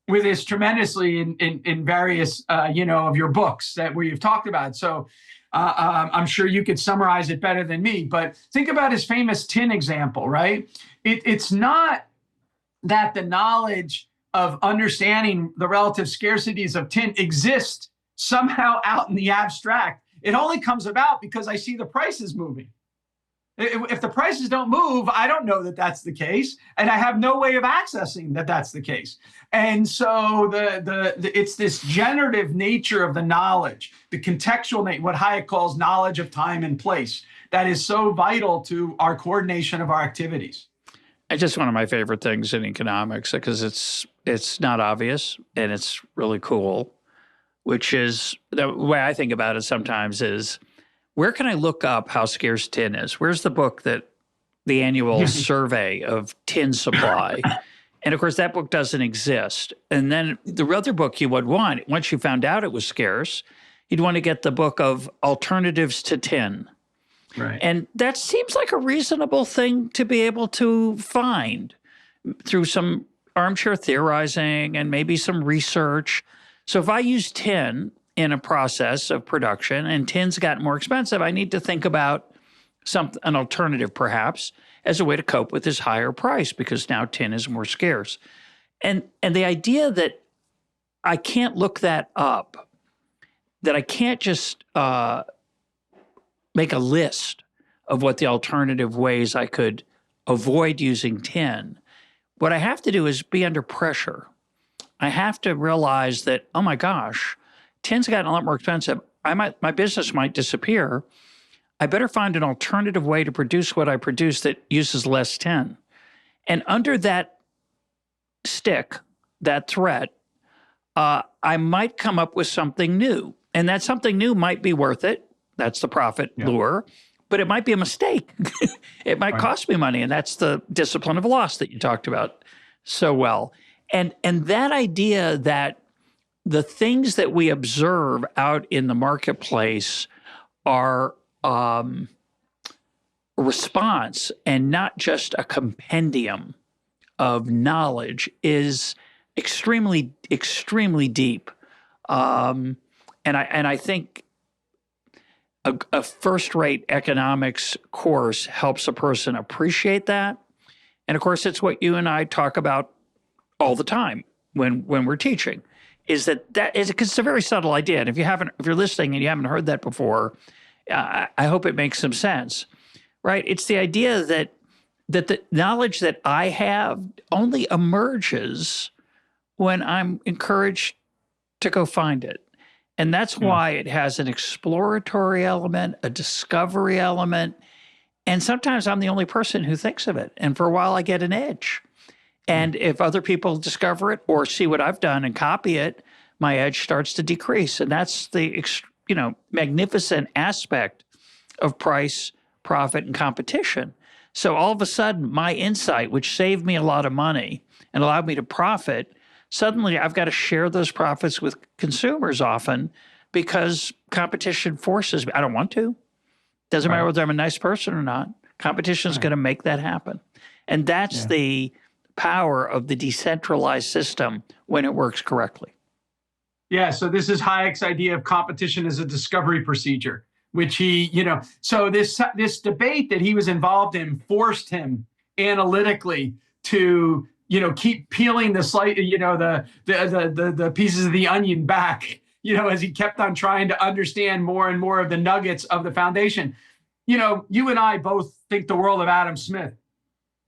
with this tremendously in various, of your books where you've talked about it. So I'm sure you could summarize it better than me. But think about his famous tin example, right? It's not that the knowledge of understanding the relative scarcities of tin exists somehow out in the abstract. It only comes about because I see the prices moving. If the prices don't move, I don't know that that's the case, and I have no way of accessing that that's the case. And so it's this generative nature of the knowledge, the contextual nature, what Hayek calls knowledge of time and place, that is so vital to our coordination of our activities.
It's just one of my favorite things in economics because it's not obvious and it's really cool, which is the way I think about it sometimes is, where can I look up how scarce tin is? Where's the book the annual survey of tin supply? And of course, that book doesn't exist. And then the other book you would want, once you found out it was scarce, you'd want to get the book of alternatives to tin.
Right.
And that seems like a reasonable thing to be able to find through some armchair theorizing and maybe some research. So if I use tin in a process of production and tin's gotten more expensive, I need to think about an alternative perhaps as a way to cope with this higher price because now tin is more scarce. And the idea that I can't look that up, that I can't just make a list of what the alternative ways I could avoid using tin. What I have to do is be under pressure. I have to realize that, oh my gosh, tin's gotten a lot more expensive. My business might disappear. I better find an alternative way to produce what I produce that uses less tin. And under that stick, that threat, I might come up with something new. And that something new might be worth it. That's the profit lure. But it might be a mistake. It might cost me money. And that's the discipline of loss that you talked about so well. And that idea that the things that we observe out in the marketplace are a response and not just a compendium of knowledge is extremely, extremely deep. And I think a first-rate economics course helps a person appreciate that. And of course, it's what you and I talk about all the time when we're teaching, is that is because it's a very subtle idea. And if you're listening and you haven't heard that before, I hope it makes some sense, right? It's the idea that the knowledge that I have only emerges when I'm encouraged to go find it. And that's why it has an exploratory element, a discovery element. And sometimes I'm the only person who thinks of it. And for a while, I get an edge. And if other people discover it or see what I've done and copy it, my edge starts to decrease. And that's the magnificent aspect of price, profit, and competition. So all of a sudden, my insight, which saved me a lot of money and allowed me to profit, suddenly I've got to share those profits with consumers often because competition forces me. I don't want to. Doesn't matter whether I'm a nice person or not. Competition is going to make that happen. And that's the power of the decentralized system when it works correctly.
Yeah, so this is Hayek's idea of competition as a discovery procedure, which he, so this debate that he was involved in forced him analytically to keep peeling the slight, the pieces of the onion back, as he kept on trying to understand more and more of the nuggets of the foundation. You and I both think the world of Adam Smith.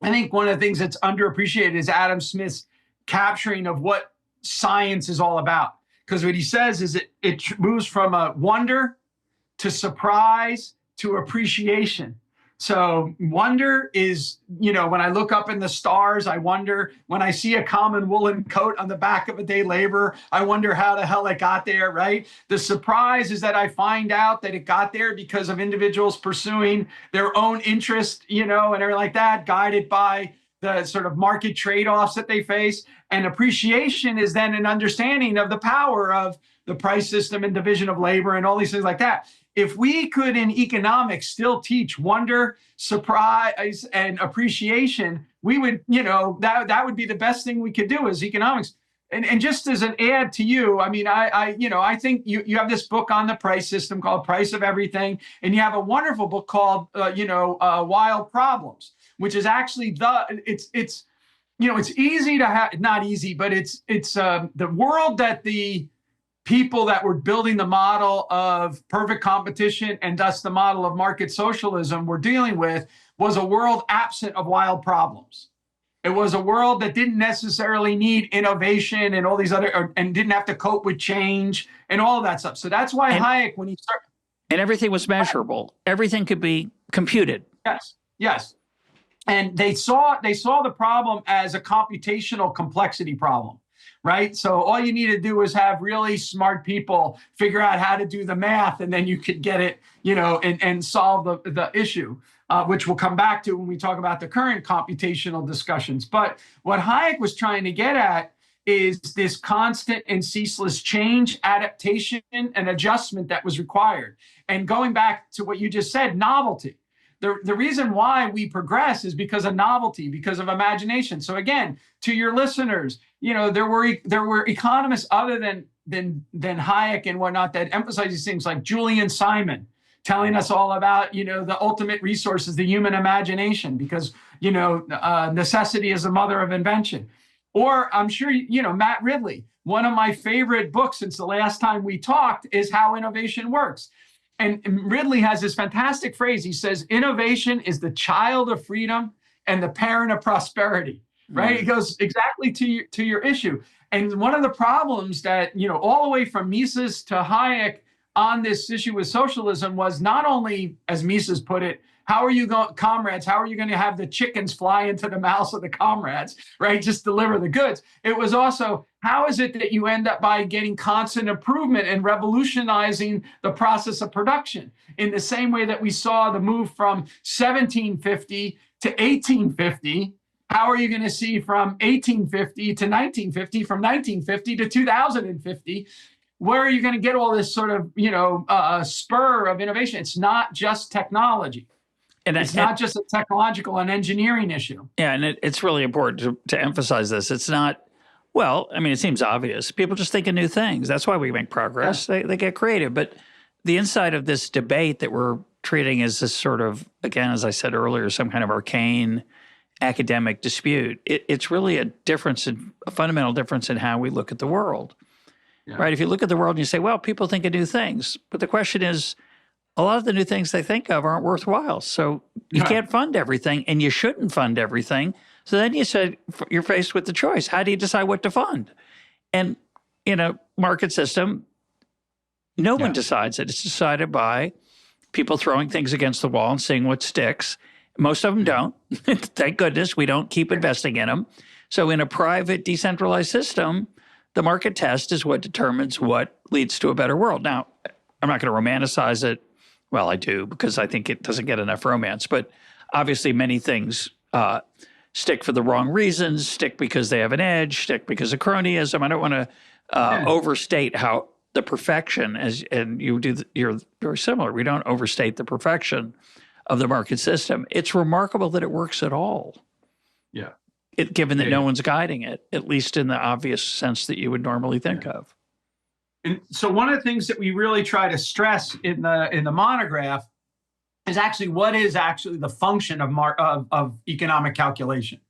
I think one of the things that's underappreciated is Adam Smith's capturing of what science is all about. Because what he says is it moves from a wonder to surprise to appreciation. So wonder is, when I look up in the stars, I wonder. When I see a common woolen coat on the back of a day laborer, I wonder how the hell it got there, right? The surprise is that I find out that it got there because of individuals pursuing their own interest, and everything like that, guided by the sort of market trade-offs that they face. And appreciation is then an understanding of the power of the price system and division of labor and all these things like that. If we could in economics still teach wonder, surprise, and appreciation, we would, that would be the best thing we could do as economics. And just as an add to you, I mean, I think you have this book on the price system called Price of Everything, and you have a wonderful book called, Wild Problems, which is actually it's easy to have, not easy, but it's the world that the people that were building the model of perfect competition and thus the model of market socialism were dealing with was a world absent of wild problems. It was a world that didn't necessarily need innovation and all these other, and didn't have to cope with change and all of that stuff. So that's why Hayek, when he started.
And everything was measurable. Everything could be computed.
Yes. And they saw the problem as a computational complexity problem. Right. So all you need to do is have really smart people figure out how to do the math, and then you could get it, and solve the issue, which we'll come back to when we talk about the current computational discussions. But what Hayek was trying to get at is this constant and ceaseless change, adaptation, and adjustment that was required. And going back to what you just said, novelty. The reason why we progress is because of novelty, because of imagination. So again, to your listeners, there were economists other than Hayek and whatnot that emphasize these things, like Julian Simon telling us all about, the ultimate resources, the human imagination, because, necessity is the mother of invention. Or I'm sure, Matt Ridley, one of my favorite books since the last time we talked is How Innovation Works. And Ridley has this fantastic phrase. He says, innovation is the child of freedom and the parent of prosperity, right? Mm-hmm. It goes exactly to your issue. And one of the problems that, all the way from Mises to Hayek on this issue with socialism was not only, as Mises put it, how are you going to have the chickens fly into the mouths of the comrades, right? Just deliver the goods. It was also, how is it that you end up by getting constant improvement and revolutionizing the process of production in the same way that we saw the move from 1750 to 1850? How are you going to see from 1850 to 1950, from 1950 to 2050? Where are you going to get all this sort of, spur of innovation? It's not just technology. And it's not just a technological and engineering issue.
Yeah, and it's really important to emphasize this. It's not, it seems obvious. People just think of new things. That's why we make progress. Yeah. They get creative. But the inside of this debate that we're treating as this sort of, again, as I said earlier, some kind of arcane academic dispute, it's really a fundamental difference in how we look at the world. Yeah. Right? If you look at the world and you say, well, people think of new things. But the question is, a lot of the new things they think of aren't worthwhile. So you can't fund everything, and you shouldn't fund everything. So then you're faced with the choice. How do you decide what to fund? And in a market system, no one decides it. It's decided by people throwing things against the wall and seeing what sticks. Most of them don't. Thank goodness we don't keep investing in them. So in a private, decentralized system, the market test is what determines what leads to a better world. Now, I'm not going to romanticize it. Well, I do, because I think it doesn't get enough romance. But obviously many things stick for the wrong reasons, stick because they have an edge, stick because of cronyism. I don't want to overstate how the perfection, you're very similar. We don't overstate the perfection of the market system. It's remarkable that it works at all.
Yeah.
Given that no one's guiding it, at least in the obvious sense that you would normally think of.
And so one of the things that we really try to stress in the monograph is actually what is actually the function of economic calculation.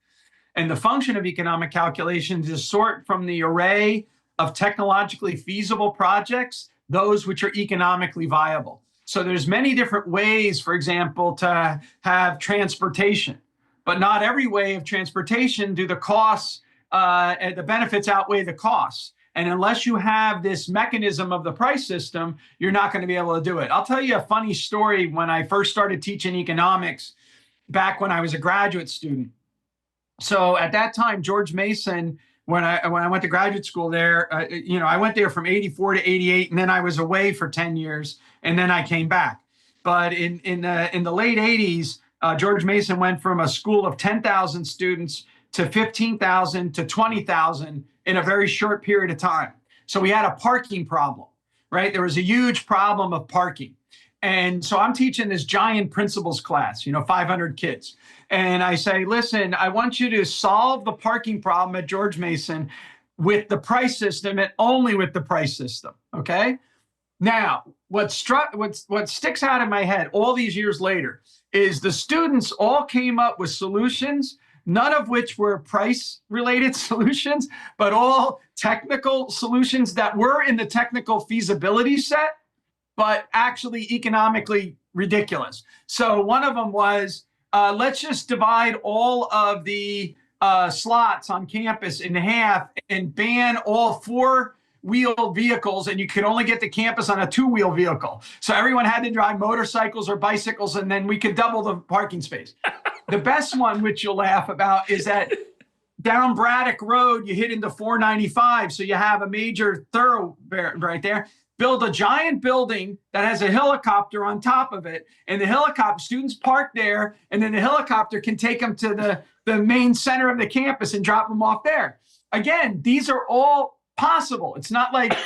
And the function of economic calculation is to sort from the array of technologically feasible projects, those which are economically viable. So there's many different ways, for example, to have transportation, but not every way of transportation do the costs and the benefits outweigh the costs. And unless you have this mechanism of the price system, you're not going to be able to do it. I'll tell you a funny story. When I first started teaching economics, back when I was a graduate student. So at that time, George Mason, when I went to graduate school there, I went there from 84 to 88, and then I was away for 10 years, and then I came back. But in the late 80s, George Mason went from a school of 10,000 students to 15,000 to 20,000 in a very short period of time. So we had a parking problem, right? There was a huge problem of parking. And so I'm teaching this giant principles class, 500 kids. And I say, listen, I want you to solve the parking problem at George Mason with the price system and only with the price system, okay? Now, what sticks out in my head all these years later is the students all came up with solutions, none of which were price-related solutions, but all technical solutions that were in the technical feasibility set, but actually economically ridiculous. So one of them was, let's just divide all of the slots on campus in half and ban all four-wheeled vehicles, and you could only get to campus on a two-wheel vehicle. So everyone had to drive motorcycles or bicycles, and then we could double the parking space. The best one, which you'll laugh about, is that down Braddock Road, you hit into 495, so you have a major thoroughfare right there. Build a giant building that has a helicopter on top of it, and the helicopter students park there, and then the helicopter can take them to the main center of the campus and drop them off there. Again, these are all possible. It's not like,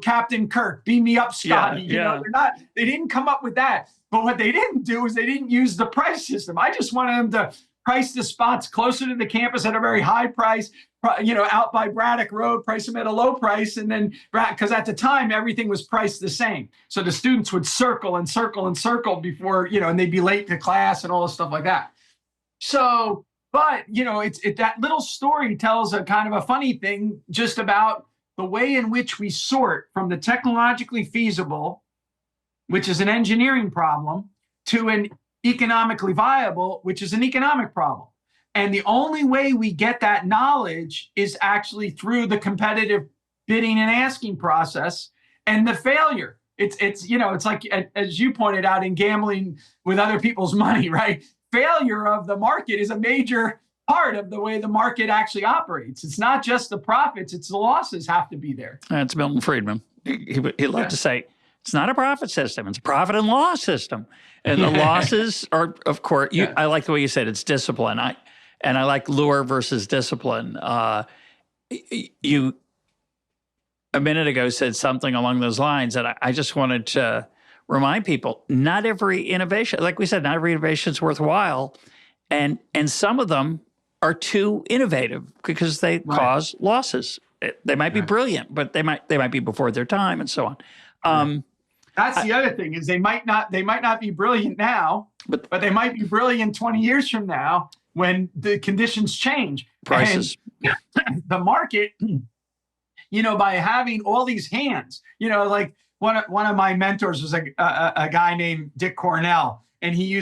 Captain Kirk, beam me up, Scotty. They didn't come up with that. But what they didn't do is they didn't use the price system. I just wanted them to price the spots closer to the campus at a very high price, out by Braddock Road, price them at a low price. And then, because at the time, everything was priced the same. So the students would circle and circle and circle before, and they'd be late to class and all this stuff like that. So, but, that little story tells a kind of a funny thing just about the way in which we sort from the technologically feasible, which is an engineering problem, to an economically viable, which is an economic problem. And the only way we get that knowledge is actually through the competitive bidding and asking process and the failure. It's like, as you pointed out, in gambling with other people's money, right? Failure of the market is a major part of the way the market actually operates. It's not just the profits, it's the losses have to be there.
That's Milton Friedman. He loved to say, it's not a profit system, it's a profit and loss system. And the losses are, of course, I like the way you said it's discipline. I like lure versus discipline. You, a minute ago, said something along those lines that I just wanted to remind people, not every innovation, like we said, not every innovation is worthwhile. And some of them are too innovative because they cause losses. They might be brilliant, but they might be before their time and so on.
That's the other thing, is they might not be brilliant now, but they might be brilliant 20 years from now when the conditions change.
Prices.
And the market, by having all these hands, like one of my mentors was a guy named Dick Cornell. And he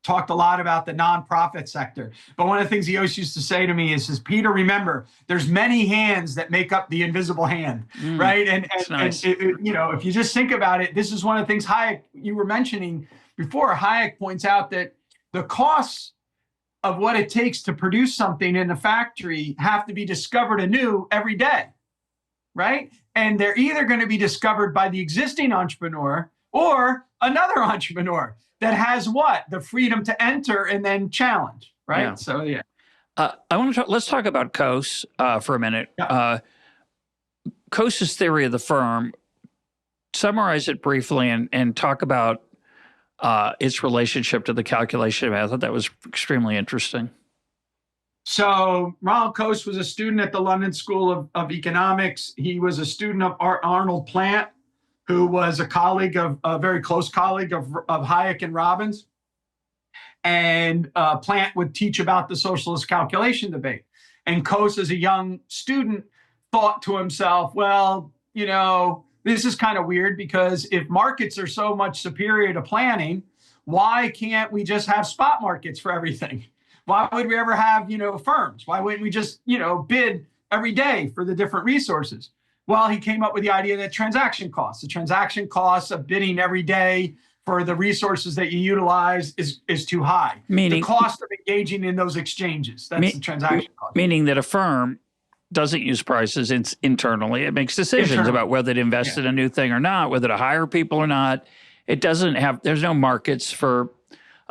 talked a lot about the nonprofit sector. But one of the things he always used to say to me is, Peter, remember, there's many hands that make up the invisible hand, right? And
nice.
If you just think about it, this is one of the things Hayek, you were mentioning before. Hayek points out that the costs of what it takes to produce something in a factory have to be discovered anew every day, right? And they're either going to be discovered by the existing entrepreneur or another entrepreneur that has the freedom to enter and then challenge, right?
Yeah.
So, yeah.
I want to let's talk about Coase for a minute.
Yeah.
Coase's theory of the firm, summarize it briefly and talk about its relationship to the calculation method. That was extremely interesting.
So Ronald Coase was a student at the London School of Economics. He was a student of Arnold Plant, who was a very close colleague of Hayek and Robbins. And Plant would teach about the socialist calculation debate. And Coase, as a young student, thought to himself, well, this is kind of weird, because if markets are so much superior to planning, why can't we just have spot markets for everything? Why would we ever have, firms? Why wouldn't we just, bid every day for the different resources? Well, he came up with the idea that the transaction costs of bidding every day for the resources that you utilize is too high.
Meaning
the cost of engaging in those exchanges, that's the transaction cost.
Meaning that a firm doesn't use prices internally. It makes decisions about whether to invest in a new thing or not, whether to hire people or not. It doesn't have, there's no markets for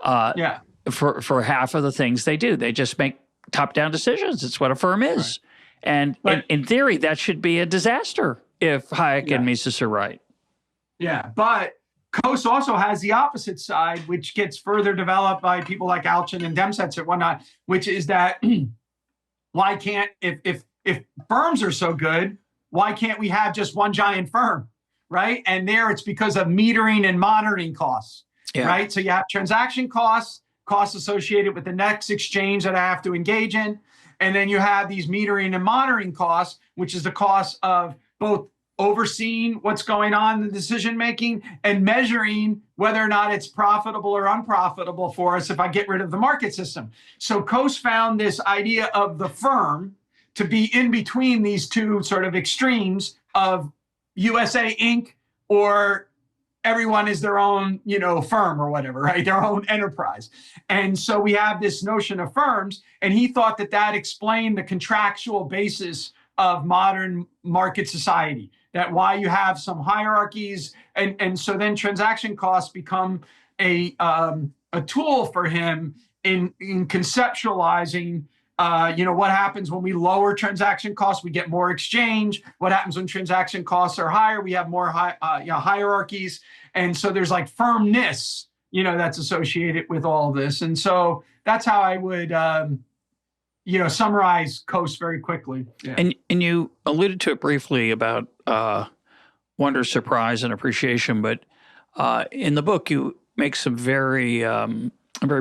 half of the things they do. They just make top-down decisions. It's what a firm is. Right. And in theory, that should be a disaster if Hayek and Mises are right.
Yeah, but Coase also has the opposite side, which gets further developed by people like Alchin and Demsetz and whatnot, which is that why can't, if firms are so good, why can't we have just one giant firm, right? And there it's because of metering and monitoring costs, right? So you have transaction costs associated with the next exchange that I have to engage in. And then you have these metering and monitoring costs, which is the cost of both overseeing what's going on in the decision-making and measuring whether or not it's profitable or unprofitable for us if I get rid of the market system. So Coase found this idea of the firm to be in between these two sort of extremes of USA Inc. or everyone is their own, firm or whatever, right? Their own enterprise. And so we have this notion of firms, and he thought that explained the contractual basis of modern market society, that why you have some hierarchies. And so then transaction costs become a tool for him in conceptualizing what happens when we lower transaction costs, we get more exchange. What happens when transaction costs are higher? We have more hierarchies. And so there's like firmness, that's associated with all of this. And so that's how I would, summarize Coase very quickly. Yeah.
And you alluded to it briefly about wonder, surprise, and appreciation. But in the book, you make some very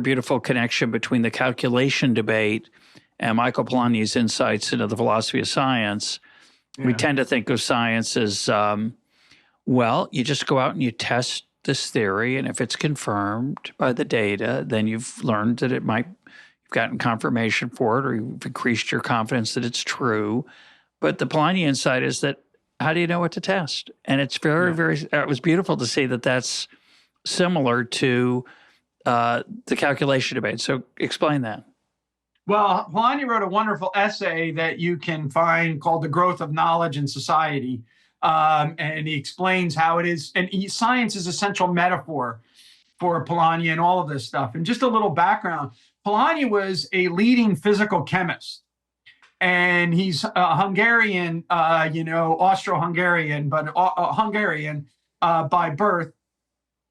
beautiful connection between the calculation debate and Michael Polanyi's insights into the philosophy of science. Yeah. We tend to think of science as, you just go out and you test this theory, and if it's confirmed by the data, then you've learned that you've gotten confirmation for it, or you've increased your confidence that it's true. But the Polanyi insight is that, how do you know what to test? And it's it was beautiful to see that that's similar to the calculation debate. So explain that.
Well, Polanyi wrote a wonderful essay that you can find called The Growth of Knowledge in Society. And he explains how it is. And science is a central metaphor for Polanyi and all of this stuff. And just a little background, Polanyi was a leading physical chemist. And he's a Hungarian, Austro-Hungarian, but Hungarian by birth.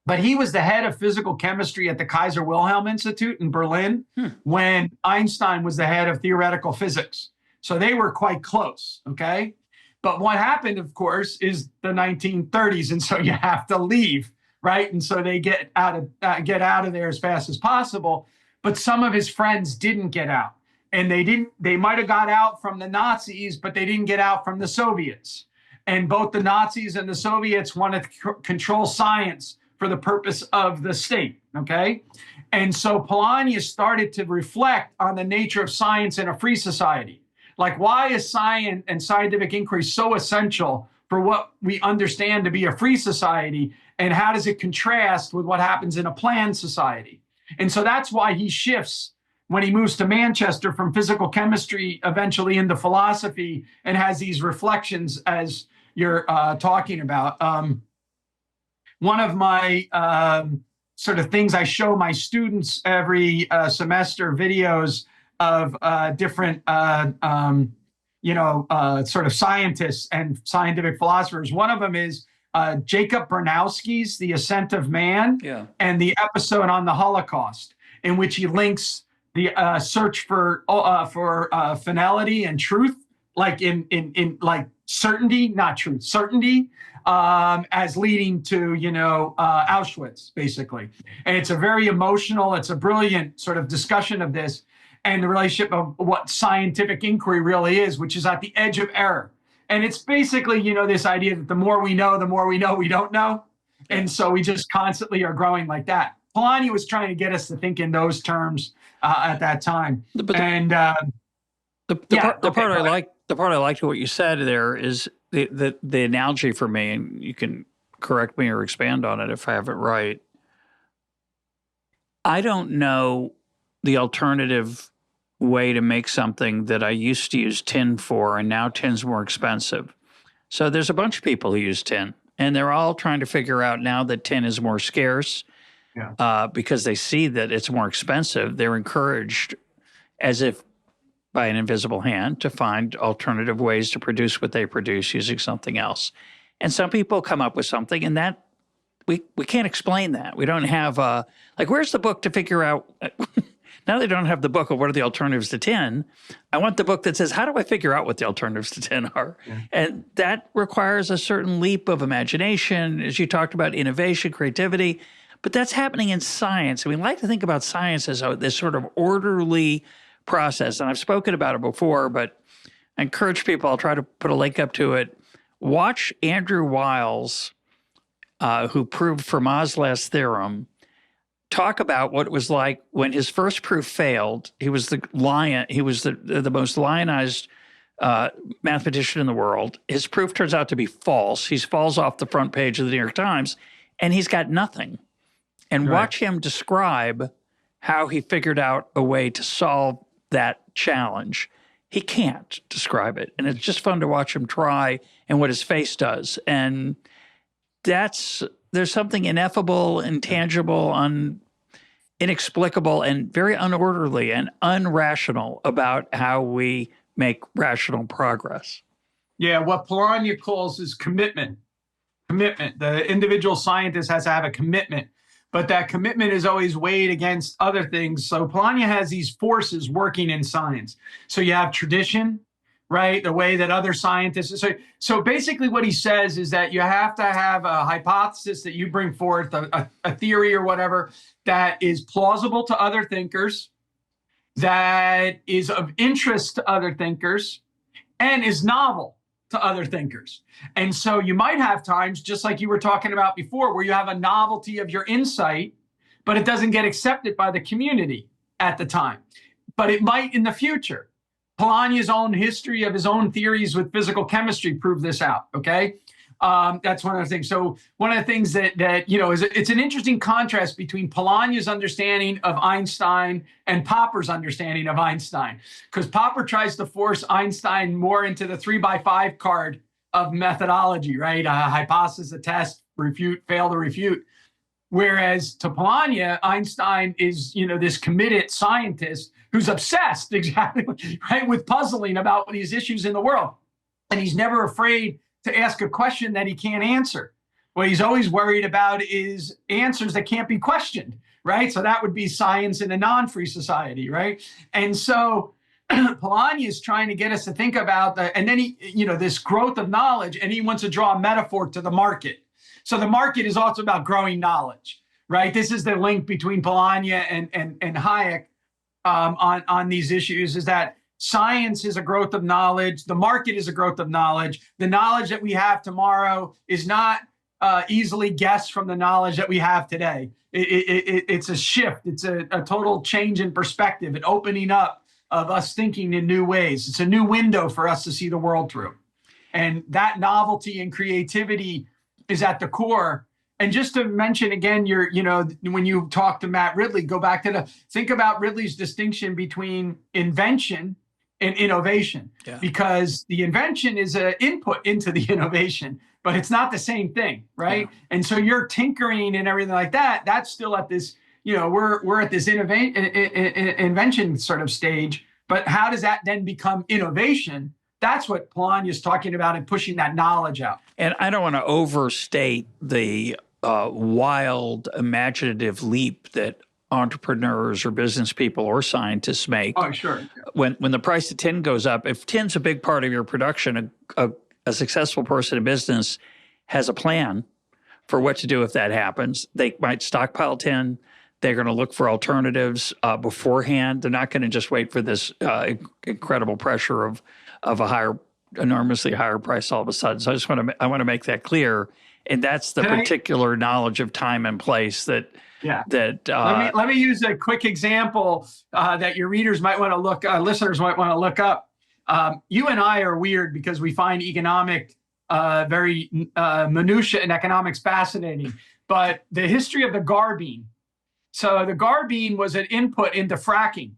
But he was the head of physical chemistry at the Kaiser Wilhelm Institute in Berlin when Einstein was the head of theoretical physics. So they were quite close, okay? But what happened, of course, is the 1930s, and so you have to leave, right? And so they get out of there as fast as possible. But some of his friends didn't get out, and they might have got out from the Nazis, but they didn't get out from the Soviets. And both the Nazis and the Soviets wanted to control science for the purpose of the state, okay? And so Polanyi started to reflect on the nature of science in a free society. Like, why is science and scientific inquiry so essential for what we understand to be a free society? And how does it contrast with what happens in a planned society? And so that's why he shifts when he moves to Manchester from physical chemistry eventually into philosophy, and has these reflections as you're talking about. One of my sort of things I show my students every semester, videos of different, sort of scientists and scientific philosophers. One of them is Jacob Bernowski's The Ascent of Man, and the episode on the Holocaust, in which he links the search for finality and truth, like in like certainty, not truth, certainty, as leading to, Auschwitz, basically. And it's a very emotional, it's a brilliant sort of discussion of this and the relationship of what scientific inquiry really is, which is at the edge of error. And it's basically, this idea that the more we know we don't know. And so we just constantly are growing like that. Polanyi was trying to get us to think in those terms at that time.
The part I liked what you said there is the analogy for me, and you can correct me or expand on it if I have it right. I don't know the alternative way to make something that I used to use tin for, and now tin's more expensive. So there's a bunch of people who use tin, and they're all trying to figure out now that tin is more scarce because they see that it's more expensive. They're encouraged, as if by an invisible hand, to find alternative ways to produce what they produce using something else. And some people come up with something, and that we can't explain that. We don't have where's the book to figure out? Now they don't have the book of what are the alternatives to tin. I want the book that says, how do I figure out what the alternatives to tin are? Yeah. And that requires a certain leap of imagination, as you talked about, innovation, creativity. But that's happening in science. And we like to think about science as this sort of orderly process. And I've spoken about it before, but I encourage people, I'll try to put a link up to it. Watch Andrew Wiles, who proved Fermat's last theorem, talk about what it was like when his first proof failed. He was the most lionized mathematician in the world. His proof turns out to be false. He falls off the front page of the New York Times, and he's got nothing. And watch him describe how he figured out a way to solve that challenge. He can't describe it. And it's just fun to watch him try and what his face does. And there's something ineffable, intangible, inexplicable, and very unorderly and unrational about how we make rational progress.
Yeah, what Polanyi calls is commitment. Commitment. The individual scientist has to have a commitment, but that commitment is always weighed against other things. So Polanyi has these forces working in science. So you have tradition, right? The way that other scientists. So basically what he says is that you have to have a hypothesis that you bring forth, a theory or whatever, that is plausible to other thinkers, that is of interest to other thinkers, and is novel to other thinkers. And so you might have times, just like you were talking about before, where you have a novelty of your insight, but it doesn't get accepted by the community at the time. But it might in the future. Polanyi's own history of his own theories with physical chemistry prove this out, okay? That's one of the things. So one of the things that is it's an interesting contrast between Polanyi's understanding of Einstein and Popper's understanding of Einstein, because Popper tries to force Einstein more into the 3x5 card of methodology, right? A hypothesis, a test, refute, fail to refute. Whereas to Polanyi, Einstein is, this committed scientist who's obsessed exactly, right, with puzzling about these issues in the world. And he's never afraid to ask a question that he can't answer. What he's always worried about is answers that can't be questioned, right? So that would be science in a non-free society, right? And so Polanyi is trying to get us to think about that. And then this growth of knowledge, and he wants to draw a metaphor to the market. So the market is also about growing knowledge, right? This is the link between Polanyi and Hayek on these issues, is that science is a growth of knowledge. The market is a growth of knowledge. The knowledge that we have tomorrow is not easily guessed from the knowledge that we have today. It's a shift. It's a total change in perspective, an opening up of us thinking in new ways. It's a new window for us to see the world through. And that novelty and creativity is at the core. And just to mention again, when you talk to Matt Ridley, go back to think about Ridley's distinction between invention and innovation, because the invention is an input into the innovation, but it's not the same thing, right? Yeah. And so you're tinkering and everything like that. That's still at this, we're at this invention sort of stage. But how does that then become innovation? That's what Polanyi is talking about and pushing that knowledge out.
And I don't want to overstate the wild, imaginative leap that entrepreneurs or business people or scientists make.
Oh, sure.
When the price of tin goes up, if tin's a big part of your production, a successful person in business has a plan for what to do if that happens. They might stockpile tin. They're going to look for alternatives beforehand. They're not going to just wait for this incredible pressure of a higher enormously higher price all of a sudden. So I want to make that clear. And that's the particular knowledge of time and place that
Yeah.
that
let me use a quick example that your readers might want to listeners might want to look up. You and I are weird because we find economic very minutia in economics fascinating. But the history of the Garbine. So the Garbine was an input into fracking.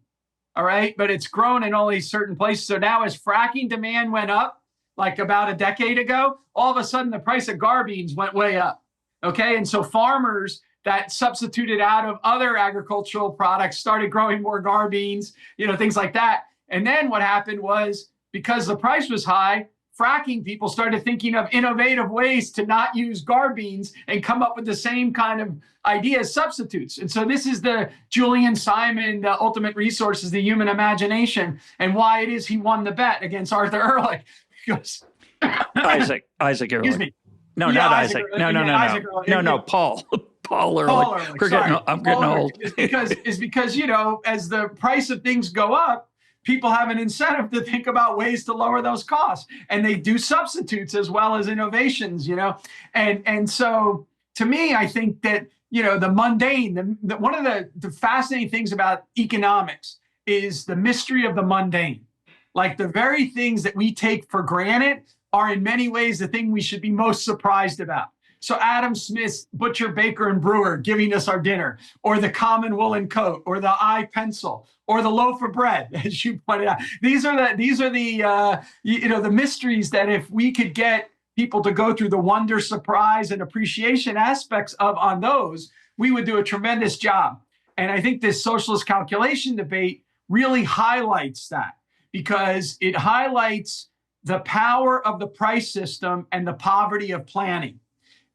All right, but it's grown in only certain places. So now, as fracking demand went up, like about a decade ago, all of a sudden the price of Garbines went way up. Okay, and so farmers that substituted out of other agricultural products started growing more Garbines, things like that. And then what happened was, because the price was high, fracking people started thinking of innovative ways to not use Garbines and come up with the same kind of ideas, substitutes. And so this is the Julian Simon, the ultimate resources, the human imagination, and why it is he won the bet against Arthur Ehrlich. Because
Isaac Ehrlich.
Excuse me.
No, not Isaac. No, Paul. Paul Ehrlich. I'm getting old.
It's because as the price of things go up, people have an incentive to think about ways to lower those costs, and they do substitutes as well as innovations. And so to me, I think that the mundane. One of the fascinating things about economics is the mystery of the mundane. Like, the very things that we take for granted are in many ways the thing we should be most surprised about. So Adam Smith's butcher, baker, and brewer giving us our dinner, or the common woolen coat, or the eye pencil, or the loaf of bread, as you pointed out. These are the mysteries that if we could get people to go through the wonder, surprise, and appreciation aspects on those, we would do a tremendous job. And I think this socialist calculation debate really highlights that, because it highlights the power of the price system and the poverty of planning.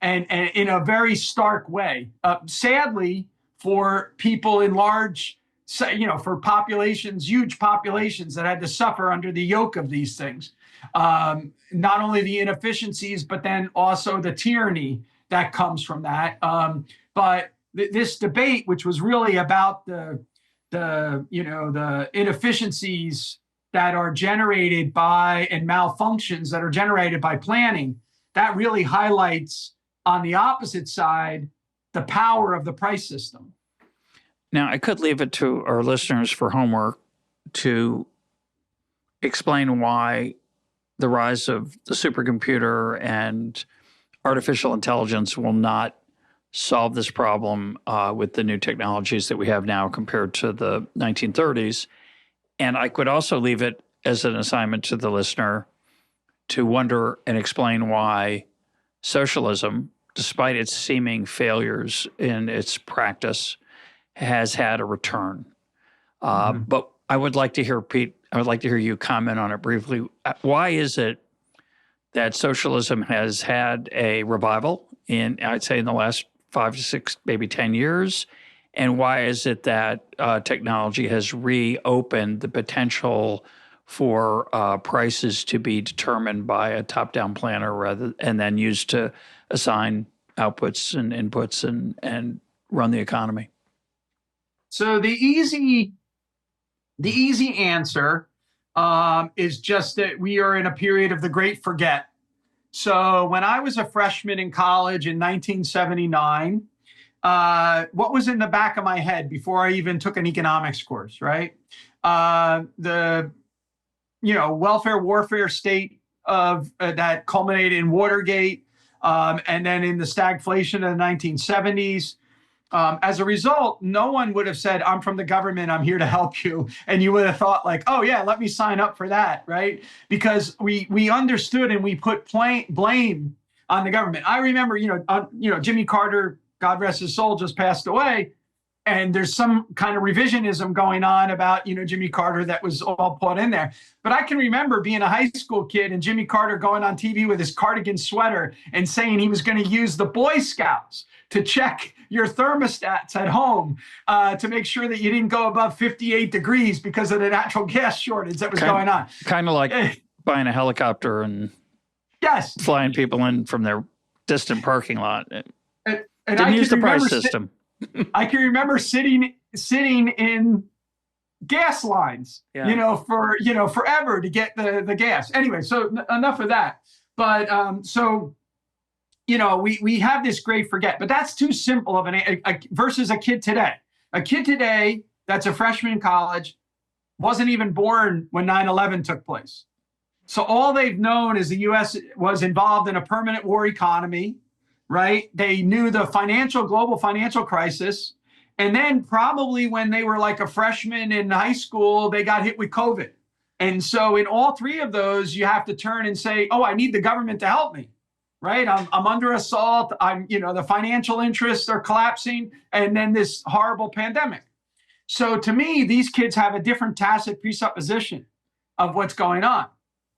And in a very stark way. Sadly, for people in large, for populations, huge populations that had to suffer under the yoke of these things, not only the inefficiencies, but then also the tyranny that comes from that. But this debate, which was really about the inefficiencies that are generated by, and malfunctions that are generated by planning, that really highlights, on the opposite side, the power of the price system.
Now, I could leave it to our listeners for homework to explain why the rise of the supercomputer and artificial intelligence will not solve this problem with the new technologies that we have now compared to the 1930s. And I could also leave it as an assignment to the listener to wonder and explain why socialism, despite its seeming failures in its practice, has had a return. But I would like to hear, Pete, I would like to hear you comment on it briefly. Why is it that socialism has had a revival I'd say in the last 5 to 6, maybe 10 years? And why is it that technology has reopened the potential for prices to be determined by a top-down planner and then used to assign outputs and inputs and run the economy?
So the easy answer is just that we are in a period of the great forget. So when I was a freshman in college in 1979, what was in the back of my head before I even took an economics course, right? The welfare warfare state of that culminated in Watergate, and then in the stagflation of the 1970s. As a result, no one would have said, "I'm from the government, I'm here to help you." And you would have thought like, "Oh yeah, let me sign up for that," right? Because we understood and we put blame on the government. I remember, Jimmy Carter, God rest his soul, just passed away. And there's some kind of revisionism going on about, Jimmy Carter that was all put in there. But I can remember being a high school kid and Jimmy Carter going on TV with his cardigan sweater and saying he was going to use the Boy Scouts to check your thermostats at home to make sure that you didn't go above 58 degrees because of the natural gas shortage that was going on.
Kind of like buying a helicopter and flying people in from their distant parking lot.
And
didn't use the price system.
I can remember sitting in gas lines, for, forever to get the gas. Anyway, so enough of that. But we have this great forget, but that's too simple of versus a kid today. A kid today that's a freshman in college wasn't even born when 9/11 took place. So all they've known is the U.S. was involved in a permanent war economy, right? They knew the global financial crisis. And then probably when they were like a freshman in high school, they got hit with COVID. And so in all three of those, you have to turn and say, oh, I need the government to help me, right? I'm under assault. The financial interests are collapsing. And then this horrible pandemic. So to me, these kids have a different tacit presupposition of what's going on.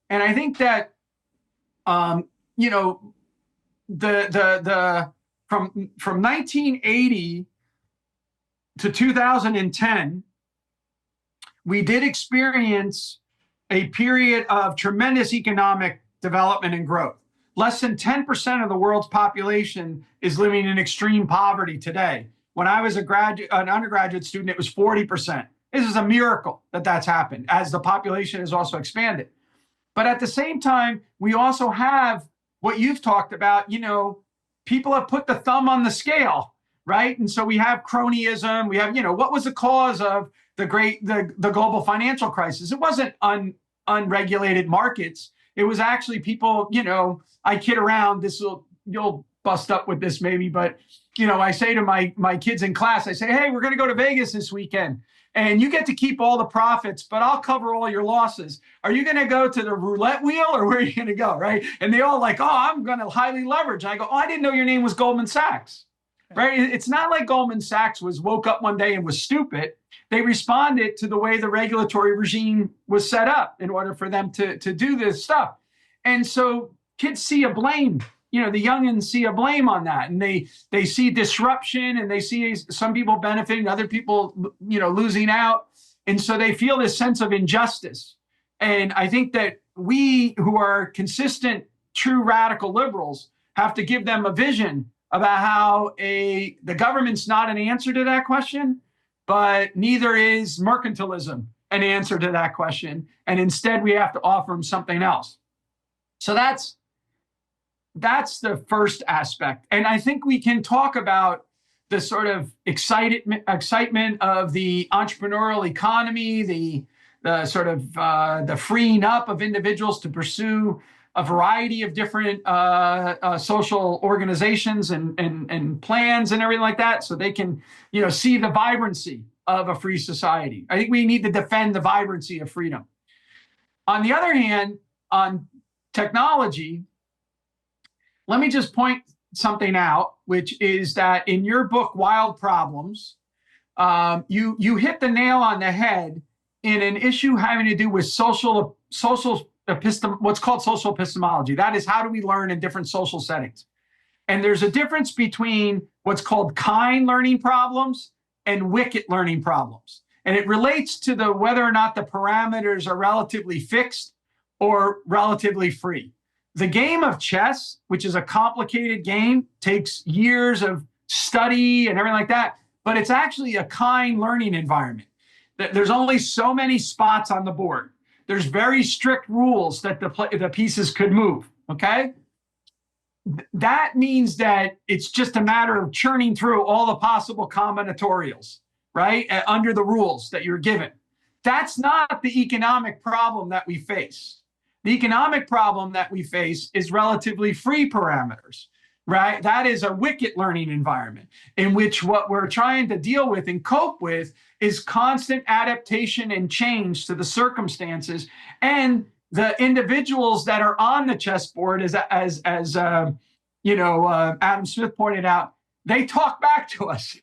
And I think that, from 1980 to 2010, we did experience a period of tremendous economic development and growth. Less than 10% of the world's population is living in extreme poverty today. When I was an undergraduate student, it was 40%. This is a miracle that that's happened as the population has also expanded. But at the same time, we also have what you've talked about, people have put the thumb on the scale, right? And so we have cronyism. We have, what was the cause of the global financial crisis? It wasn't unregulated markets. It was actually people, I kid around, you'll bust up with this maybe, but, I say to my kids in class, I say, hey, we're going to go to Vegas this weekend and you get to keep all the profits, but I'll cover all your losses. Are you going to go to the roulette wheel or where are you going to go, right? And they all like, oh, I'm going to highly leverage. And I go, oh, I didn't know your name was Goldman Sachs, right? It's not like Goldman Sachs woke up one day and was stupid. They responded to the way the regulatory regime was set up in order for them to do this stuff. And so kids see a blame, the youngins see a blame on that. And they see disruption and they see some people benefiting, other people, losing out. And so they feel this sense of injustice. And I think that we who are consistent, true radical liberals have to give them a vision about how the government's not an answer to that question, but neither is mercantilism an answer to that question. And instead, we have to offer them something else. So that's the first aspect. And I think we can talk about the sort of excitement of the entrepreneurial economy, the sort of the freeing up of individuals to pursue a variety of different social organizations and plans and everything like that, so they can, see the vibrancy of a free society. I think we need to defend the vibrancy of freedom. On the other hand, on technology, let me just point something out, which is that in your book, Wild Problems, you hit the nail on the head in an issue having to do with what's called social epistemology. That is, how do we learn in different social settings? And there's a difference between what's called kind learning problems and wicked learning problems. And it relates to whether or not the parameters are relatively fixed or relatively free. The game of chess, which is a complicated game, takes years of study and everything like that, but it's actually a kind learning environment. There's only so many spots on the board. There's very strict rules that the pieces could move, okay? That means that it's just a matter of churning through all the possible combinatorials, right, under the rules that you're given. That's not the economic problem that we face. The economic problem that we face is relatively free parameters, right? That is a wicked learning environment in which what we're trying to deal with and cope with is constant adaptation and change to the circumstances. And the individuals that are on the chessboard, as Adam Smith pointed out, they talk back to us,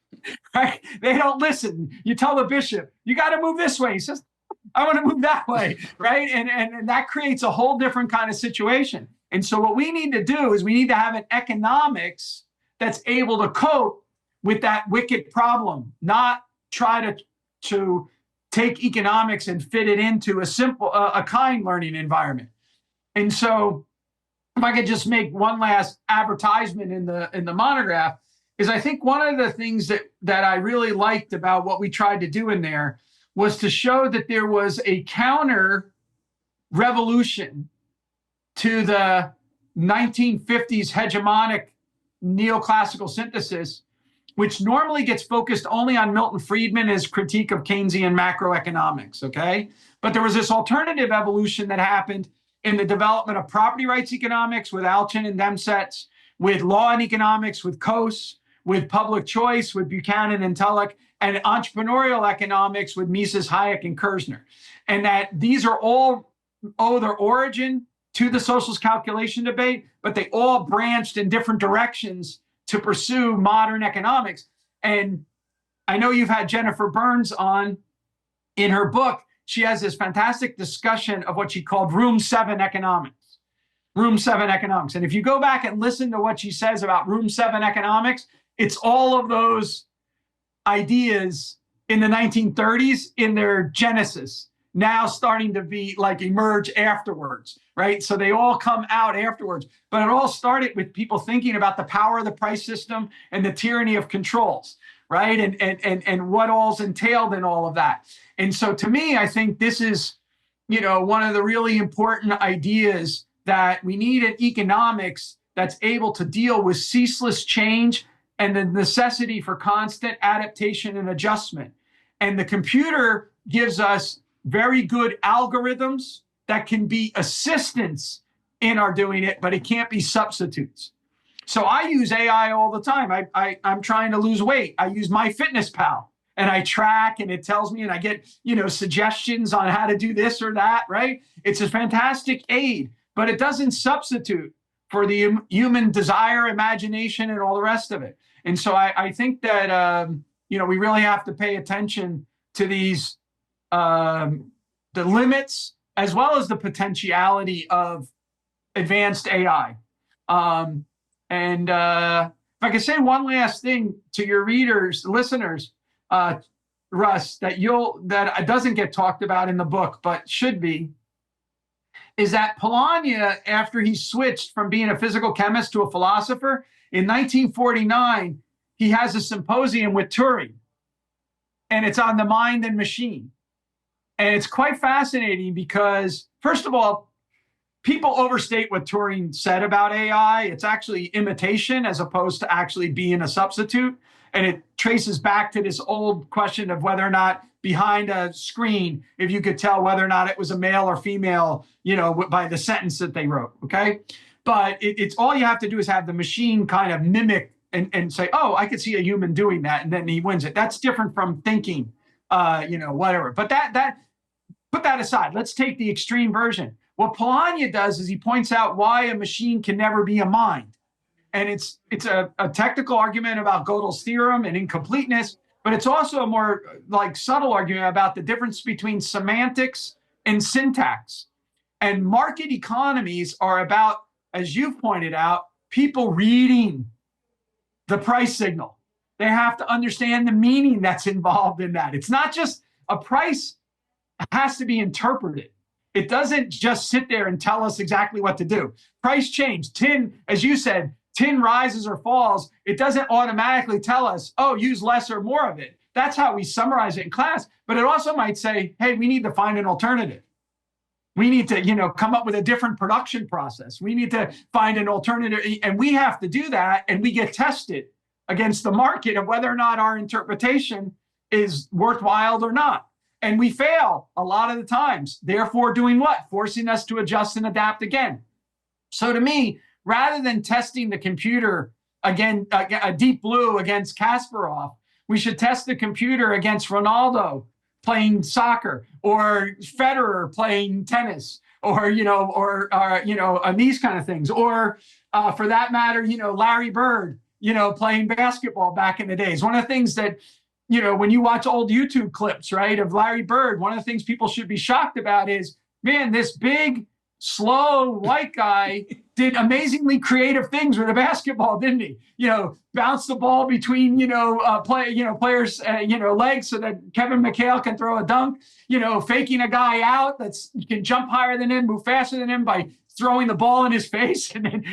right? They don't listen. You tell the bishop, you got to move this way. He says, I want to move that way, right? And that creates a whole different kind of situation. And so what we need to do is we need to have an economics that's able to cope with that wicked problem, not try to take economics and fit it into a kind learning environment. And so if I could just make one last advertisement in the monograph, is I think one of the things that I really liked about what we tried to do in there was to show that there was a counter revolution to the 1950s hegemonic neoclassical synthesis, which normally gets focused only on Milton Friedman's critique of Keynesian macroeconomics, okay? But there was this alternative evolution that happened in the development of property rights economics with Alchin and Demsetz, with law and economics with Coase, with public choice with Buchanan and Tullock, and entrepreneurial economics with Mises, Hayek, and Kerzner. And that these are all owe their origin to the socialist calculation debate, but they all branched in different directions to pursue modern economics. And I know you've had Jennifer Burns on. In her book, she has this fantastic discussion of what she called Room 7 economics. Room 7 economics. And if you go back and listen to what she says about Room 7 economics, it's all of those ideas in the 1930s in their genesis, now starting to be like emerge afterwards, right? So they all come out afterwards. But it all started with people thinking about the power of the price system and the tyranny of controls, right? And what all's entailed in all of that. And so to me, I think this is, one of the really important ideas that we need in economics that's able to deal with ceaseless change and the necessity for constant adaptation and adjustment. And the computer gives us very good algorithms that can be assistants in our doing it, but it can't be substitutes. So I use AI all the time. I'm trying to lose weight. I use MyFitnessPal and I track and it tells me and I get, suggestions on how to do this or that, right? It's a fantastic aid, but it doesn't substitute for the human desire, imagination, and all the rest of it. And so I think that, we really have to pay attention to these, the limits as well as the potentiality of advanced AI. And if I could say one last thing to your readers, listeners, Russ, that doesn't get talked about in the book, but should be, is that Polanyi, after he switched from being a physical chemist to a philosopher, in 1949, he has a symposium with Turing, and it's on the mind and machine. And it's quite fascinating because, first of all, people overstate what Turing said about AI. It's actually imitation as opposed to actually being a substitute. And it traces back to this old question of whether or not behind a screen, if you could tell whether or not it was a male or female, by the sentence that they wrote, okay? But it's all you have to do is have the machine kind of mimic and say, oh, I could see a human doing that, and then he wins it. That's different from thinking, whatever. But put that aside. Let's take the extreme version. What Polanyi does is he points out why a machine can never be a mind. And it's a technical argument about Gödel's theorem and incompleteness, but it's also a more subtle argument about the difference between semantics and syntax. And market economies are about, as you've pointed out, people reading the price signal. They have to understand the meaning that's involved in that. It's not just a price has to be interpreted. It doesn't just sit there and tell us exactly what to do. Price change, tin, as you said, tin rises or falls. It doesn't automatically tell us, oh, use less or more of it. That's how we summarize it in class. But it also might say, hey, we need to find an alternative. We need to, come up with a different production process. We need to find an alternative. And we have to do that. And we get tested against the market of whether or not our interpretation is worthwhile or not. And we fail a lot of the times. Therefore, doing what? Forcing us to adjust and adapt again. So to me, rather than testing the computer again, a Deep Blue against Kasparov, we should test the computer against Ronaldo playing soccer, or Federer playing tennis, or these kind of things, or for that matter, Larry Bird, playing basketball back in the days. One of the things that, when you watch old YouTube clips, right, of Larry Bird, one of the things people should be shocked about is, man, this big, slow white guy did amazingly creative things with a basketball, didn't he? Bounce the ball between, players, legs so that Kevin McHale can throw a dunk, faking a guy out you can jump higher than him, move faster than him by throwing the ball in his face and then,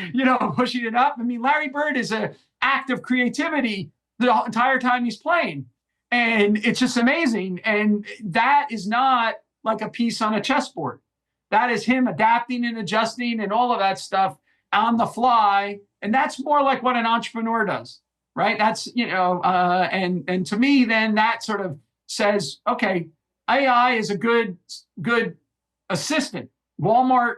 pushing it up. I mean, Larry Bird is an act of creativity the entire time he's playing. And it's just amazing. And that is not like a piece on a chessboard. That is him adapting and adjusting and all of that stuff on the fly. And that's more like what an entrepreneur does, right? That's, and to me, then that sort of says, okay, AI is a good assistant. Walmart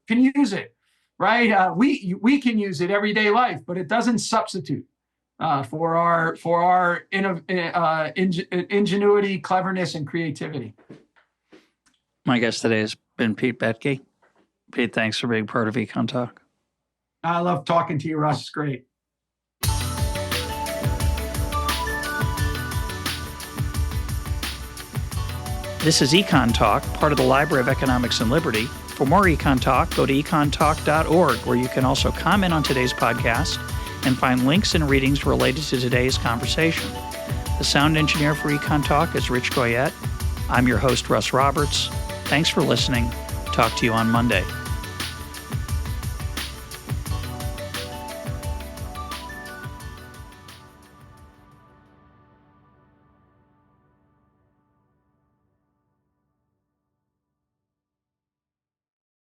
can use it, right? We can use it everyday life, but it doesn't substitute for our ingenuity, cleverness, and creativity.
My guest today has been Pete Boettke. Pete, thanks for being part of Econ Talk.
I love talking to you, Russ. It's great.
This is Econ Talk, part of the Library of Economics and Liberty. For more Econ Talk, go to econtalk.org, where you can also comment on today's podcast and find links and readings related to today's conversation. The sound engineer for Econ Talk is Rich Goyette. I'm your host, Russ Roberts. Thanks for listening. Talk to you on Monday.